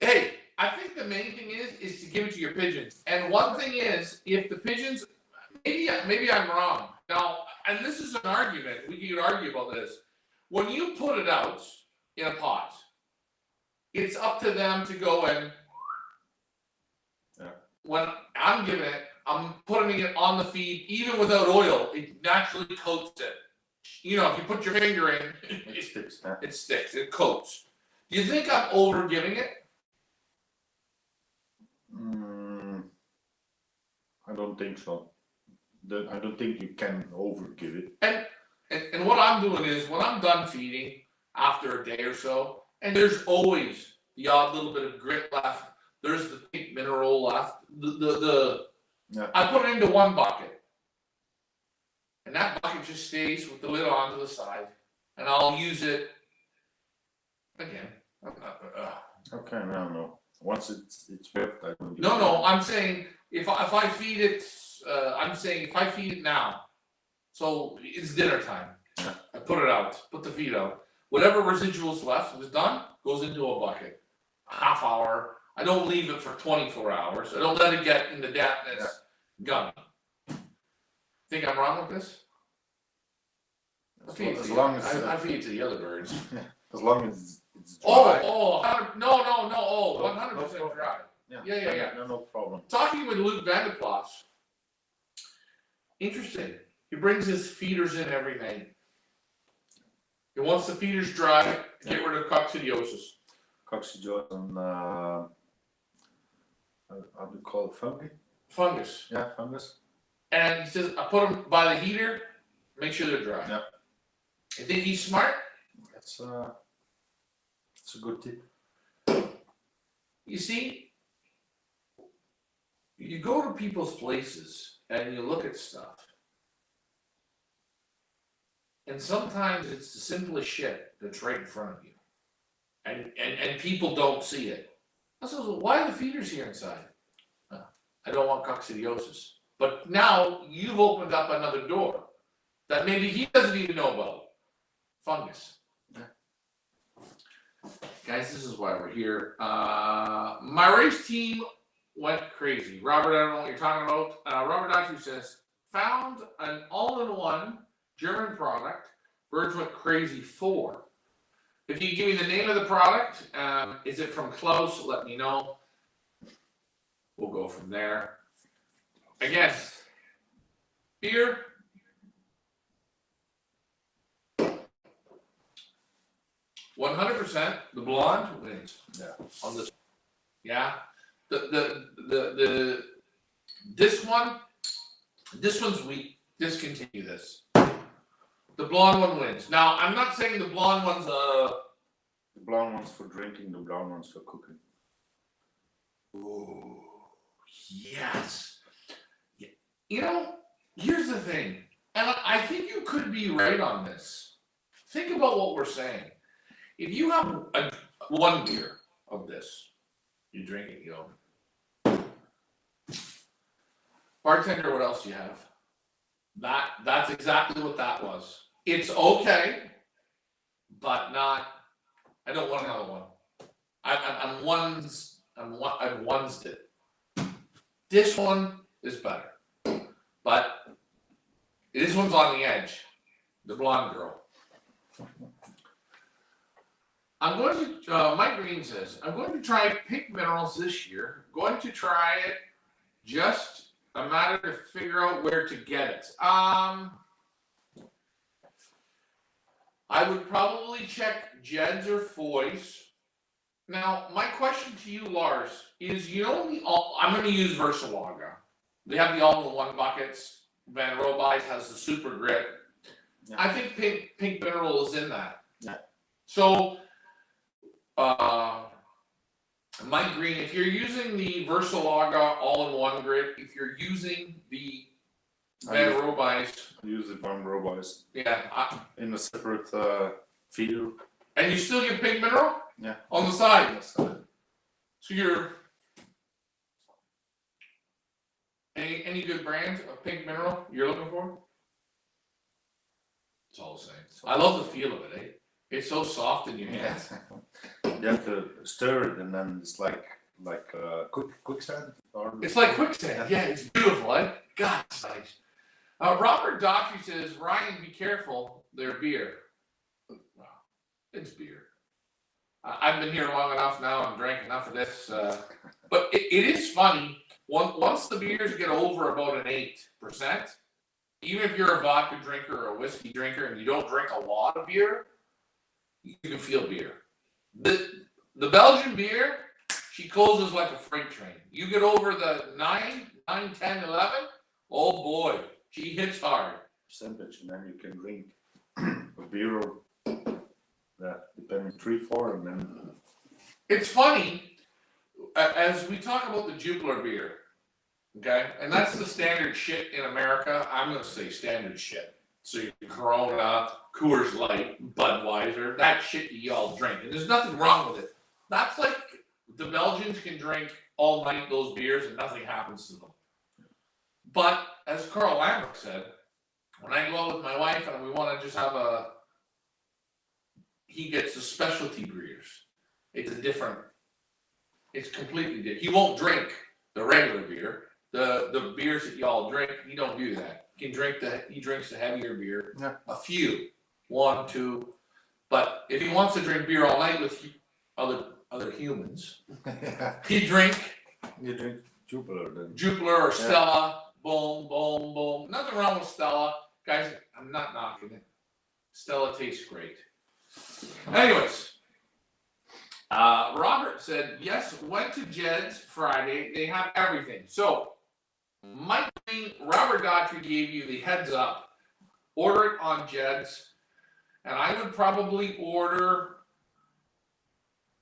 Speaker 1: Hey, I think the main thing is to give it to your pigeons. And one thing is, if the pigeons, maybe I'm wrong. Now, and this is an argument, we could argue about this. When you put it out in a pot, it's up to them to go and, when I'm giving it, I'm putting it on the feed, even without oil, it naturally coats it. You know, if you put your finger in,
Speaker 2: it sticks.
Speaker 1: it sticks, it coats. Do you think I'm over giving it?
Speaker 2: I don't think so. I don't think you can overgive it.
Speaker 1: And what I'm doing is, when I'm done feeding after a day or so, and there's always the odd little bit of grit left, there's the pink mineral left,
Speaker 2: Yeah.
Speaker 1: I put it into one bucket. And that bucket just stays with the lid on to the side. And I'll use it again.
Speaker 2: Okay, no. Once it's wet, I don't.
Speaker 1: No, I'm saying if I feed it, I'm saying if I feed it now, so it's dinner time.
Speaker 2: Yeah.
Speaker 1: I put it out, put the feed out. Whatever residuals left, if it's done, goes into a bucket. Half hour. I don't leave it for 24 hours. I don't let it get in the dampness. Gummy. Think I'm wrong with this? I feed
Speaker 2: As
Speaker 1: to
Speaker 2: long
Speaker 1: the-
Speaker 2: as
Speaker 1: I feed to the other birds.
Speaker 2: as long as it's dry.
Speaker 1: No, 100% dry. Yeah.
Speaker 2: No problem.
Speaker 1: Talking with Luke Vanderplas, interesting. He brings his feeders in every night. And once the feeders dry, get rid of coccidiosis.
Speaker 2: Coccidiosis and how do you call it? Fungi?
Speaker 1: Fungus.
Speaker 2: Yeah, fungus.
Speaker 1: And he says, I put them by the heater, make sure they're dry.
Speaker 2: Yeah.
Speaker 1: You think he's smart?
Speaker 2: That's a good tip.
Speaker 1: You see, you go to people's places and you look at stuff. And sometimes it's the simplest shit that's right in front of you. And people don't see it. I said, well, why are the feeders here inside? I don't want coccidiosis. But now you've opened up another door that maybe he doesn't even know about. Fungus. Guys, this is why we're here. My race team went crazy. Robert, I don't know what you're talking about. Robert Dodge says, found an all-in-one German product. Birds went crazy for. If you give me the name of the product, is it from Klaus? Let me know. We'll go from there. Again, beer. 100%. The blonde wins.
Speaker 2: Yeah.
Speaker 1: On this. Yeah. This one's weak. Discontinue this. The blonde one wins. Now, I'm not saying the blonde one's
Speaker 2: The brown one's for drinking, the brown one's for cooking.
Speaker 1: Ooh, yes. You know, here's the thing, and I think you could be right on this. Think about what we're saying. If you have one beer of this, you drink it, you go, bartender, what else do you have? That's exactly what that was. It's okay, but not. I don't want another one. I've onesed it. This one is better, but this one's on the edge. The blonde girl. I'm going to. Mike Green says I'm going to try pink minerals this year. Going to try it. Just a matter to figure out where to get it. I would probably check Jed's or Foy's. Now, my question to you, Lars, is I'm going to use Versalaga. They have the all-in-one buckets. Van Roby's has the super grit. Yeah. I think pink mineral is in that.
Speaker 2: Yeah.
Speaker 1: So, Mike Green, if you're using the Versalaga all-in-one grit, if you're using the Van Roby's,
Speaker 2: use the Van Roby's.
Speaker 1: Yeah.
Speaker 2: In a separate feeder.
Speaker 1: And you still get pink mineral?
Speaker 2: Yeah.
Speaker 1: On the side.
Speaker 2: Yes.
Speaker 1: So you're any good brand of pink mineral you're looking for? It's all the same. I love the feel of it, eh? It's so soft in your hands.
Speaker 2: You have to stir it and then it's like quicksand.
Speaker 1: It's like quicksand. Yeah, it's beautiful, eh? God, it's nice. Robert Docky says, Ryan, be careful, they're beer. Wow, it's beer. I've been here long enough now and drank enough of this. But it is funny, once the beers get over about an 8%, even if you're a vodka drinker or a whiskey drinker and you don't drink a lot of beer, you can feel beer. The Belgian beer, she closes like a freight train. You get over the 9, 10, 11, oh boy. She hits hard.
Speaker 2: Percentage, and then you can drink a beer or depending 3, 4, and then.
Speaker 1: It's funny as we talk about the Jupiler beer, okay, and that's the standard shit in America. I'm going to say standard shit. So your Corona, Coors Light, Budweiser, that shit you all drink, and there's nothing wrong with it. That's like the Belgians can drink all night those beers and nothing happens to them. But as Carl Lambert said, when I go out with my wife and we want to just have he gets the specialty beers. It's completely different. He won't drink the regular beer. The beers that y'all drink, he don't do that. He drinks the heavier beer.
Speaker 2: Yeah.
Speaker 1: A few, 1, 2. But if he wants to drink beer all night with other humans, he drink.
Speaker 2: You drink Jupiler then.
Speaker 1: Jupiler or Stella. Boom, boom, boom. Nothing wrong with Stella. Guys, I'm not knocking it. Stella tastes great. Anyways, Robert said, yes, went to Jed's Friday. They have everything. So, Mike Green, Robert Daughtry gave you the heads up. Order it on Jed's. And I would probably order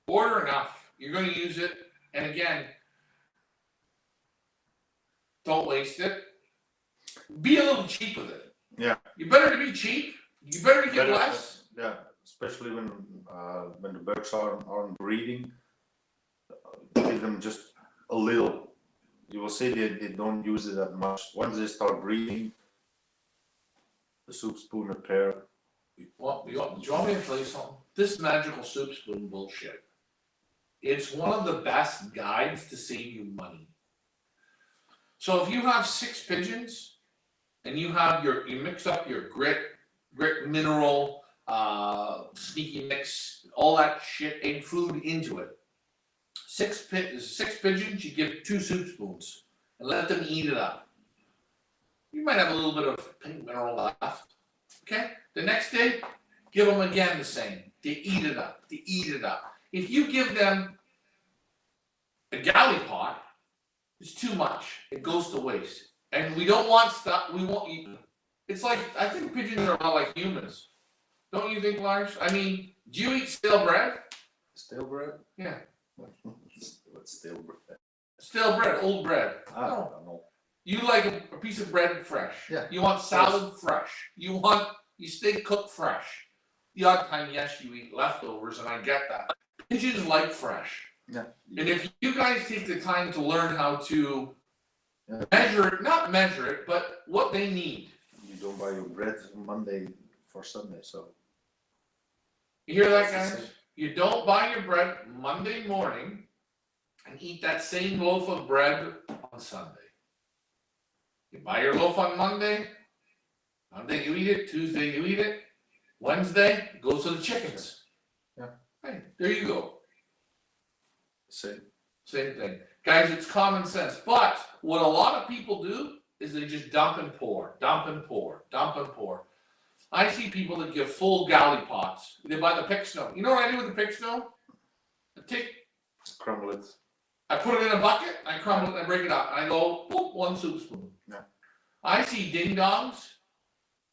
Speaker 1: enough. You're going to use it. And again, don't waste it. Be a little cheap with it.
Speaker 2: Yeah.
Speaker 1: You better to be cheap. You better to get less.
Speaker 2: Yeah, especially when the birds aren't breeding. Give them just a little. You will see they don't use it that much. Once they start breeding, the soup spoon a pair.
Speaker 1: Well, do you want me to tell you something? This magical soup spoon bullshit. it's one of the best guides to save you money. So if you have 6 pigeons and you mix up your grit mineral, sneaky mix, all that shit, egg food into it. 6 pigeons, you give 2 soup spoons and let them eat it up. You might have a little bit of pink mineral left. Okay? The next day, give them again the same. They eat it up. They eat it up. If you give them a galley pot, it's too much. It goes to waste. And we don't want stuff, we won't eat. It's like, I think pigeons are a lot like humans. Don't you think, Lars? I mean, do you eat stale bread?
Speaker 2: Stale bread?
Speaker 1: Yeah.
Speaker 2: What's stale bread?
Speaker 1: Stale bread, old bread.
Speaker 2: I
Speaker 1: No.
Speaker 2: don't know.
Speaker 1: You like a piece of bread fresh.
Speaker 2: Yeah.
Speaker 1: You want salad fresh. You want your steak cooked fresh. The odd time, yes, you eat leftovers, and I get that. Pigeons like fresh.
Speaker 2: Yeah.
Speaker 1: And if you guys take the time to learn how to
Speaker 2: Yeah.
Speaker 1: not measure it, but what they need.
Speaker 2: You don't buy your bread Monday for Sunday, so.
Speaker 1: You hear that,
Speaker 2: That's the
Speaker 1: guys?
Speaker 2: same.
Speaker 1: You don't buy your bread Monday morning and eat that same loaf of bread on Sunday. You buy your loaf on Monday you eat it, Tuesday you eat it, Wednesday it goes to the chickens.
Speaker 2: Yeah.
Speaker 1: Hey, there you go.
Speaker 2: Same.
Speaker 1: Same thing. Guys, it's common sense. But what a lot of people do is they just dump and pour, dump and pour, dump and pour. I see people that give full galley pots. They buy the pick snow. You know what I do with the pick snow?
Speaker 2: Crumble it.
Speaker 1: I put it in a bucket, I crumble it, and I break it up. I go, boop, 1 soup spoon.
Speaker 2: Yeah.
Speaker 1: I see ding dongs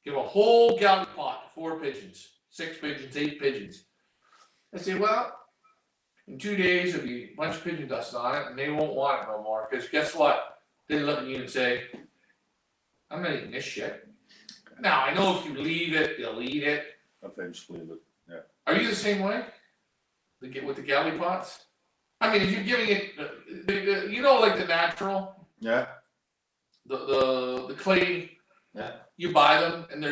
Speaker 1: give a whole galley pot to 4 pigeons, 6 pigeons, 8 pigeons. I say, well, in 2 days there'll be a bunch of pigeon dust on it, and they won't want it no more. Because guess what? They look at you and say, I'm not eating this shit. Now I know if you leave it, they'll eat it.
Speaker 2: Eventually, but yeah.
Speaker 1: Are you the same way? With the galley pots? I mean, if you're giving it, you know, like the natural,
Speaker 2: Yeah.
Speaker 1: the clay,
Speaker 2: Yeah.
Speaker 1: you buy them, and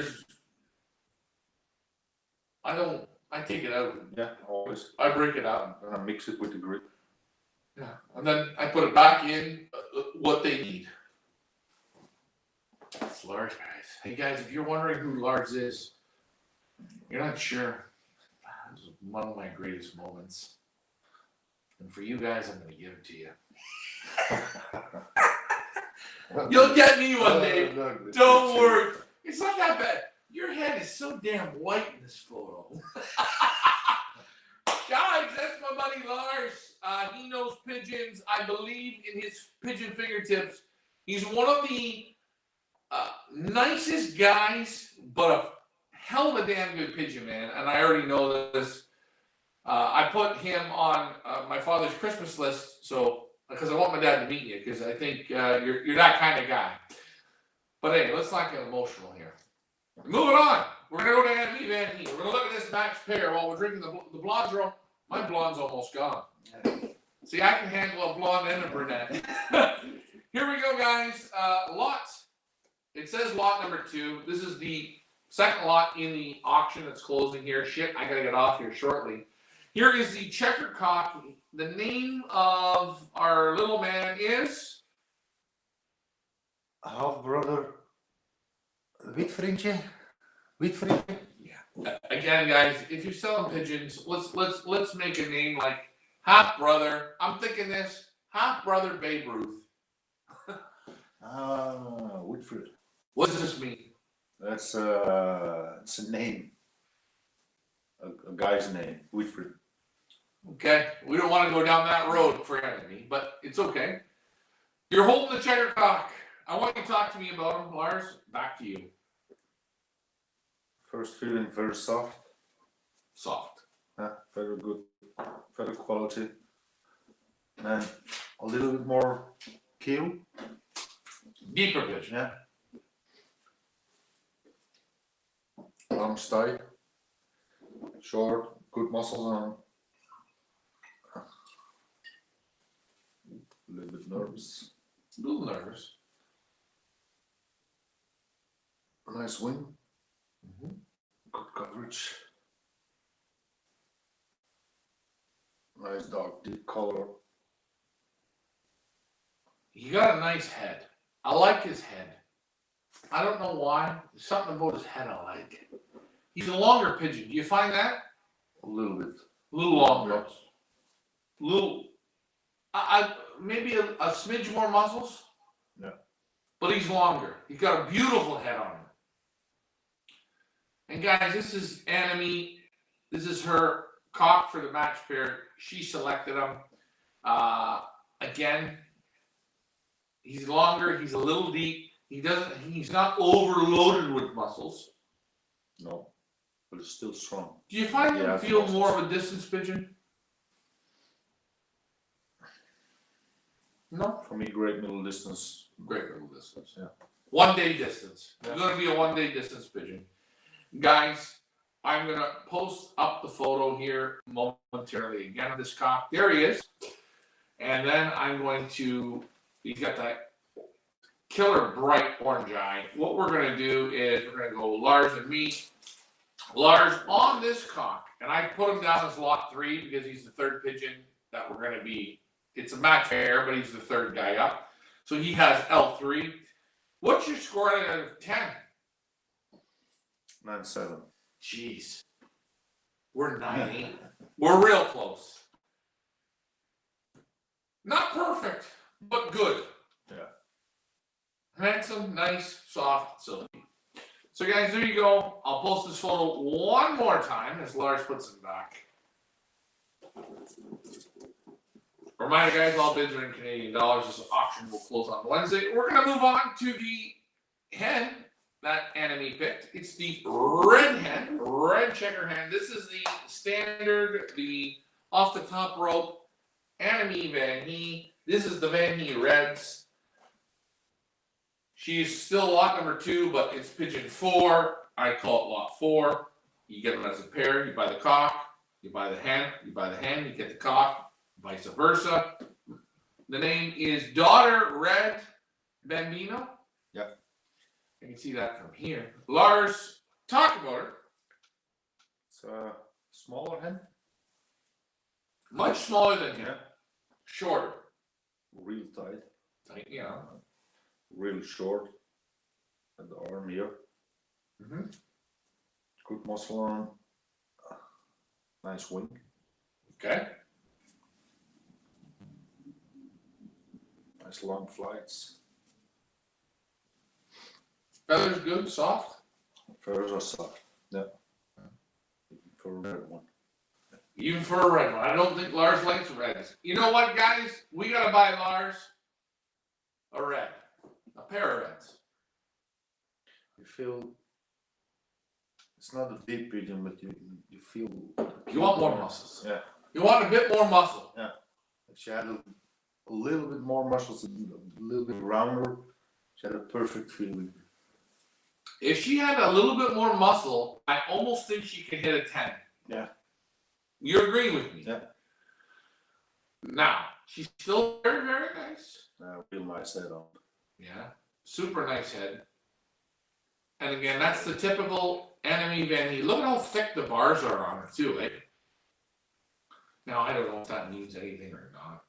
Speaker 1: I take it out,
Speaker 2: Yeah. Always.
Speaker 1: I break it up,
Speaker 2: And I mix it with the grit.
Speaker 1: yeah, and then I put it back in what they need. That's Lars, guys. Hey guys, if you're wondering who Lars is, you're not sure. This is one of my greatest moments. And for you guys, I'm going to give it to you. You'll get me one day. Don't worry. It's not that bad. Your head is so damn white in this photo. Guys, that's my buddy Lars. He knows pigeons. I believe in his pigeon fingertips. He's one of the nicest guys, but a hell of a damn good pigeon man. And I already know this. I put him on my father's Christmas list, so because I want my dad to meet you, because I think you're that kind of guy. But hey, let's not get emotional here. Moving on, we're gonna go to VANHEE. We're gonna look at this Max pair while we're drinking the blondes. My blonde's almost gone. See, I can handle a blonde and a brunette. Here we go, guys. Lot. It says lot number 2. This is the second lot in the auction that's closing here. Shit, I gotta get off here shortly. Here is the checker cock. The name of our little man is
Speaker 2: Half brother. Wheatvriendje.
Speaker 1: Yeah. Again, guys, if you're selling pigeons, let's make a name like half brother. I'm thinking this half brother Babe Ruth.
Speaker 2: Whitford.
Speaker 1: What does this mean?
Speaker 2: That's it's a name. A guy's name. Whitford.
Speaker 1: Okay, we don't want to go down that road for enemy, but it's okay. You're holding the checker cock. I want you to talk to me about him, Lars. Back to you.
Speaker 2: First feeling very soft.
Speaker 1: Soft.
Speaker 2: Yeah, very good. Very quality. And a little bit more keel.
Speaker 1: Deeper pigeon.
Speaker 2: Yeah. Arms tight. Short. Good muscles on. A little bit nervous.
Speaker 1: A little nervous.
Speaker 2: Nice wing.
Speaker 1: Mm-hmm.
Speaker 2: Good coverage. Nice dark deep color.
Speaker 1: He got a nice head. I like his head. I don't know why. There's something about his head I like. He's a longer pigeon. Do you find that?
Speaker 2: A little bit.
Speaker 1: A little longer.
Speaker 2: Yes.
Speaker 1: Little. Maybe a smidge more muscles.
Speaker 2: Yeah.
Speaker 1: But he's longer. He's got a beautiful head on him. And guys, this is Anime. This is her cock for the match pair. She selected him. Again, he's longer. He's a little deep. He's not overloaded with muscles.
Speaker 2: No, but it's still strong.
Speaker 1: Do you find
Speaker 2: Yeah,
Speaker 1: him feel
Speaker 2: muscles.
Speaker 1: more of a distance pigeon? No.
Speaker 2: For me, great middle distance.
Speaker 1: Great middle distance.
Speaker 2: Yeah.
Speaker 1: 1 day distance.
Speaker 2: Yeah.
Speaker 1: It's going to be a 1 day distance pigeon. Guys, I'm going to post up the photo here momentarily again of this cock. There he is. And then I'm going to, he's got that killer bright orange eye. What we're going to do is we're going to go Lars and me. Lars on this cock, and I put him down as lot 3 because he's the third pigeon that we're going to be. It's a match pair, but he's the third guy up. So he has L3. What's your score out of 10?
Speaker 2: 9-7.
Speaker 1: Jeez. We're 9-8. We're real close. Not perfect, but good.
Speaker 2: Yeah.
Speaker 1: Handsome, nice, soft, silky. So guys, there you go. I'll post this photo one more time as Lars puts it back. Reminder guys, all bids are in Canadian dollars. This auction will close on Wednesday. We're going to move on to the hen that Anime picked. It's the red hen, red checker hen. This is the standard, the off the top rope Anime VANHEE. This is the VANHEE Reds. She's still lot number 2, but it's pigeon 4. I call it lot 4. You get them as a pair. You buy the cock, you buy the hen, you buy the hen, you get the cock, vice versa. The name is Daughter Red Bambino.
Speaker 2: Yep.
Speaker 1: You can see that from here. Lars, talk about her.
Speaker 2: It's a smaller hen.
Speaker 1: Much smaller than him.
Speaker 2: Yeah.
Speaker 1: Shorter.
Speaker 2: Real tight.
Speaker 1: Like, you know.
Speaker 2: Real short. And the arm here.
Speaker 1: Mm-hmm.
Speaker 2: Good muscle on. Nice wing.
Speaker 1: Okay.
Speaker 2: Nice long flights.
Speaker 1: Feathers good, soft.
Speaker 2: Feathers are soft. Yeah. For a red one.
Speaker 1: Even for a red one. I don't think Lars likes reds. You know what, guys? We gotta buy Lars a red. A pair of reds.
Speaker 2: You feel it's not a deep pigeon, but you feel
Speaker 1: You want more muscles.
Speaker 2: Yeah.
Speaker 1: You want a bit more muscle.
Speaker 2: If she had a little bit more muscles, a little bit rounder, she had a perfect feeling.
Speaker 1: If she had a little bit more muscle, I almost think she could hit a 10.
Speaker 2: Yeah.
Speaker 1: You agree with me?
Speaker 2: Yeah.
Speaker 1: Now, she's still very, very nice.
Speaker 2: Real nice head on.
Speaker 1: Yeah. Super nice head. And again, that's the typical Anime VANHEE. Look at how thick the bars are on her too, eh? Now, I don't know if that means anything or not.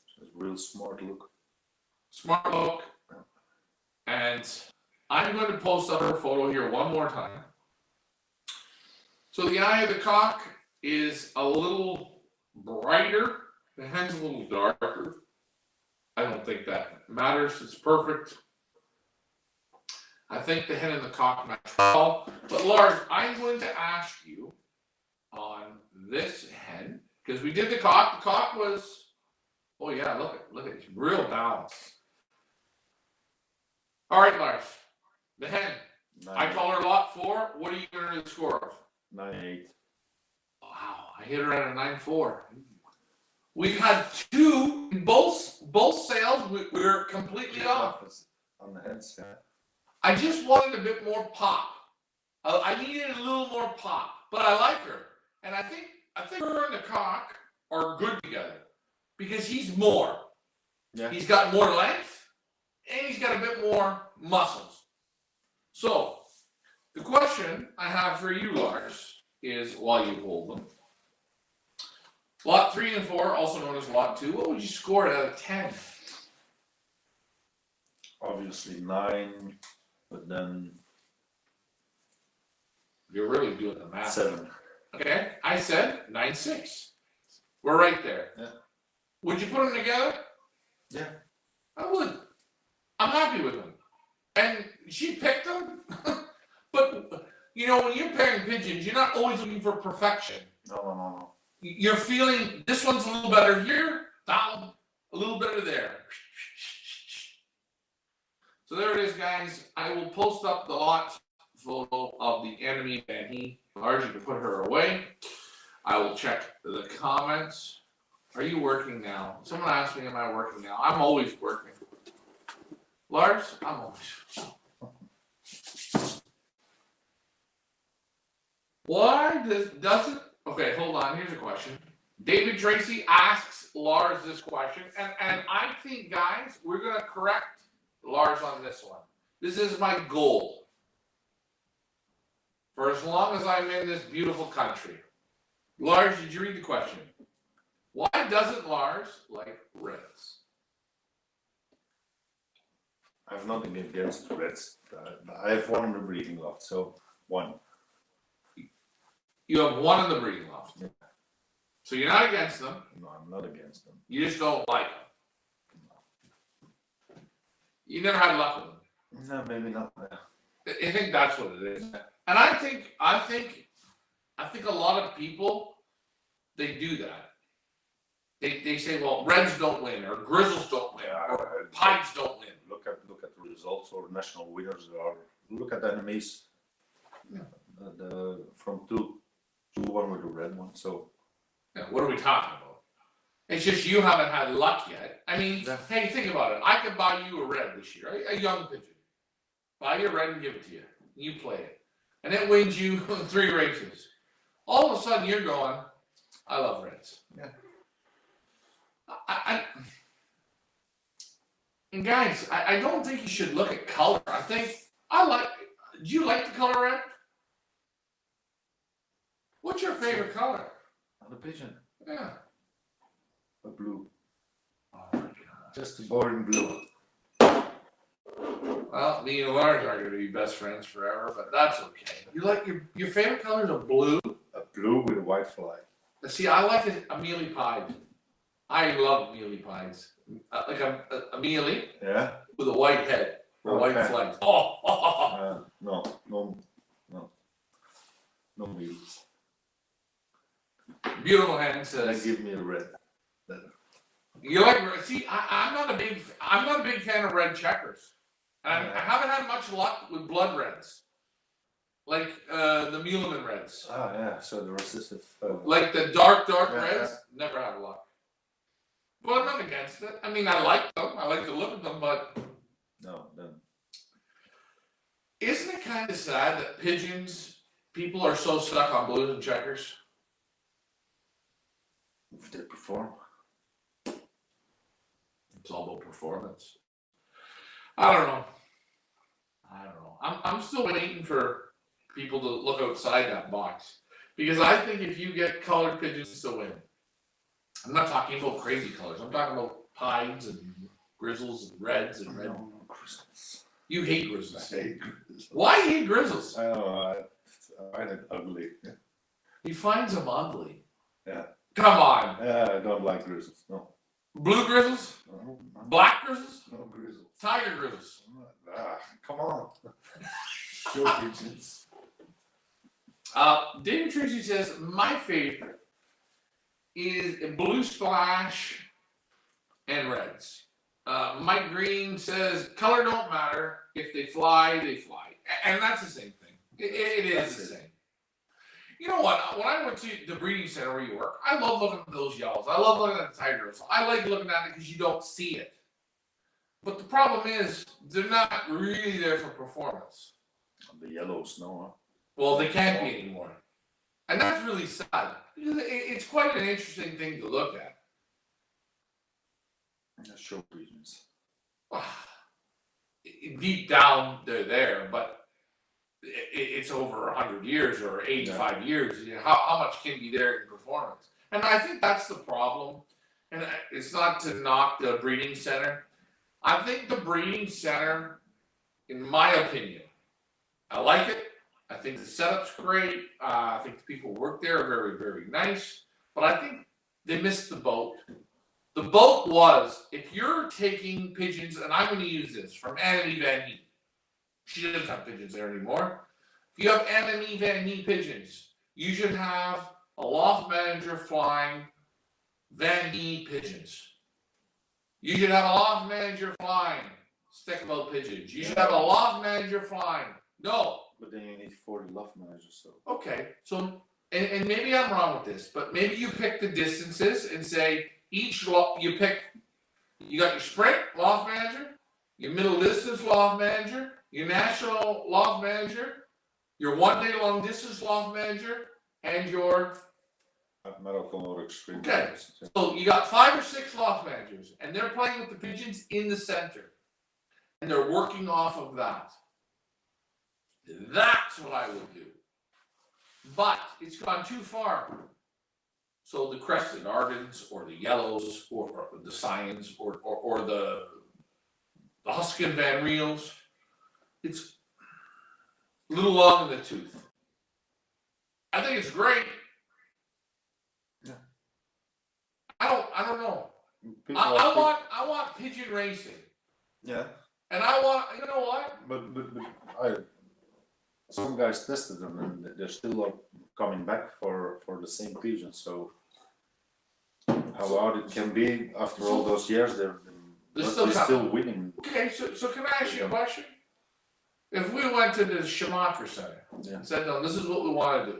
Speaker 2: She has a real smart look.
Speaker 1: Smart look. And I'm going to post up her photo here one more time. So the eye of the cock is a little brighter. The hen's a little darker. I don't think that matters. It's perfect. I think the hen and the cock match well. But Lars, I'm going to ask you on this hen, because we did the cock. The cock was, oh yeah, look at it, real balance. All right, Lars, the hen. I call her lot 4. What are you going to score of?
Speaker 2: 9-8.
Speaker 1: Wow, I hit her at a 9.4. We've had 2 in both sales. We're completely off.
Speaker 2: On the heads, yeah.
Speaker 1: I just wanted a bit more pop. I needed a little more pop, but I like her, and I think her and the cock are good together because he's more.
Speaker 2: Yeah.
Speaker 1: He's got more length, and he's got a bit more muscles. So, the question I have for you, Lars, is while you hold them, Lot 3 and 4, also known as Lot 2, what would you score it out of 10?
Speaker 2: Obviously 9, but then
Speaker 1: You're really doing the math.
Speaker 2: 7.
Speaker 1: Okay, I said 9.6. We're right there.
Speaker 2: Yeah.
Speaker 1: Would you put them together?
Speaker 2: Yeah.
Speaker 1: I would. I'm happy with them. And she picked them. But, you know, when you're pairing pigeons, you're not always looking for perfection.
Speaker 2: No.
Speaker 1: You're feeling this one's a little better here, that one a little better there. So there it is, guys. I will post up the lot photo of the enemy VANHEE. Lars, you can put her away. I will check the comments. Are you working now? Someone asked me, am I working now? I'm always working. Lars, I'm always. Why doesn't, okay, hold on, here's a question. David Tracy asks Lars this question, and I think, guys, we're gonna correct Lars on this one. This is my goal. For as long as I'm in this beautiful country. Lars, did you read the question? Why doesn't Lars like reds?
Speaker 2: I have nothing against reds. I have one in the breeding loft, so 1.
Speaker 1: You have one in the breeding loft.
Speaker 2: Yeah.
Speaker 1: So you're not against them.
Speaker 2: No, I'm not against them.
Speaker 1: You just don't like them. You never had luck with them.
Speaker 2: No, maybe not.
Speaker 1: I think that's what it is. And I think a lot of people, they do that. They say, well, reds don't win, or grizzles don't win, or pines don't win.
Speaker 2: Look at the results or national winners are. Look at the enemies.
Speaker 1: Yeah.
Speaker 2: From 2-1 with the red one. So
Speaker 1: Yeah, what are we talking about? It's just you haven't had luck yet. I mean,
Speaker 2: Yeah.
Speaker 1: hey, think about it. I could buy you a red this year, a young pigeon. Buy you a red and give it to you. You play it. And it wins you 3 races. All of a sudden you're going, I love reds.
Speaker 2: Yeah.
Speaker 1: And guys, I don't think you should look at color. Do you like the color red? What's your favorite color?
Speaker 2: on the pigeon,
Speaker 1: Yeah.
Speaker 2: a blue,
Speaker 1: Oh my God.
Speaker 2: just a boring blue.
Speaker 1: Well, me and Lars are going to be best friends forever, but that's okay. You like your favorite color is a blue?
Speaker 2: A blue with a white flag.
Speaker 1: See, I like a mealy pied. I love mealy pies. Like a mealy
Speaker 2: Yeah.
Speaker 1: with a white head or white
Speaker 2: Okay.
Speaker 1: flags. Oh,
Speaker 2: No meals.
Speaker 1: beautiful hand
Speaker 2: They
Speaker 1: says.
Speaker 2: give me a red.
Speaker 1: You like? See, I'm not a big fan of red checkers. And I haven't had much luck with blood reds, like the Muleman reds,
Speaker 2: Ah, yeah. So the resistive.
Speaker 1: like the dark
Speaker 2: Yeah,
Speaker 1: reds. Never had luck. But I'm not against it. I mean, I like them. I like to look at them, but
Speaker 2: No, then
Speaker 1: isn't it kind of sad that people are so stuck on blues and checkers?
Speaker 2: if they perform.
Speaker 1: It's all about performance. I don't know. I'm still waiting for people to look outside that box. Because I think if you get colored pigeons to win, I'm not talking about crazy colors. I'm talking about pines and grizzles and reds and red.
Speaker 2: No, grizzles.
Speaker 1: You hate grizzles.
Speaker 2: I hate grizzles.
Speaker 1: Why you hate grizzles?
Speaker 2: I don't know. I find it ugly.
Speaker 1: He finds them ugly.
Speaker 2: Yeah.
Speaker 1: Come on.
Speaker 2: Yeah, I don't like grizzles. No.
Speaker 1: Blue grizzles?
Speaker 2: No,
Speaker 1: Black grizzles?
Speaker 2: no grizzles.
Speaker 1: Tiger grizzles?
Speaker 2: Ah, come on. Show pigeons.
Speaker 1: David Tracy says, my favorite is blue splash and reds. Mike Green says, color don't matter. If they fly, they fly. And that's the same thing. It is the same. You know what? When I went to the breeding center where you work, I love looking at those yellows. I love looking at the tigers. I like looking at it because you don't see it. But the problem is, they're not really there for performance.
Speaker 2: The yellows, no.
Speaker 1: Well, they can't be anymore. And that's really sad. Because it's quite an interesting thing to look at.
Speaker 2: Show pigeons.
Speaker 1: Deep down, they're there, but it's over 100 years or 85 years. You know, how much can be there in performance? And I think that's the problem. And it's not to knock the breeding center. I think the breeding center, in my opinion, I like it. I think the setup's great. I think the people who work there are very, very nice. But I think they missed the boat. The boat was, if you're taking pigeons, and I'm going to use this from Annemie VANHEE. She doesn't have pigeons there anymore. If you have Annemie VANHEE pigeons, you should have a loft manager flying VANHEE pigeons. You should have a loft manager flying stick-about pigeons. You should have a loft manager flying. No.
Speaker 2: But then you need 40 loft managers, so.
Speaker 1: Okay, so, and maybe I'm wrong with this, but maybe you pick the distances and say each loft, you got your sprint loft manager, your middle distance loft manager, your national loft manager, your 1 day long distance loft manager, and your
Speaker 2: Marathon or extreme.
Speaker 1: Okay. So you got 5 or 6 loft managers, and they're playing with the pigeons in the center, and they're working off of that. That's what I would do. But it's gone too far. So the crested Ardens, or the yellows, or the Cyans, or the Husky Van Riels, it's a little long in the tooth. I think it's great. I don't know. I want pigeon racing.
Speaker 2: Yeah.
Speaker 1: And I want, you know what?
Speaker 2: But some guys tested them and they're still coming back for the same pigeon. So how hard it can be after all those years, they're still winning.
Speaker 1: Okay, so can I ask you a question? If we went to the Schumacher Center and said, no, this is what we want to do,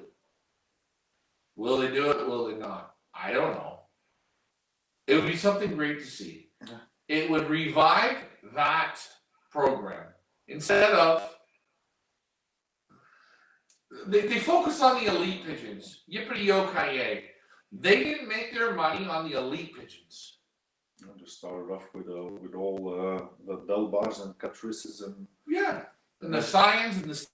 Speaker 1: will they do it? Will they not? I don't know. It would be something great to see.
Speaker 2: Yeah.
Speaker 1: It would revive that program instead of they focus on the elite pigeons. Yippity yo ki They didn't make their money on the elite pigeons.
Speaker 2: They started off with all the bell bars and catrices and
Speaker 1: and the Cyans and the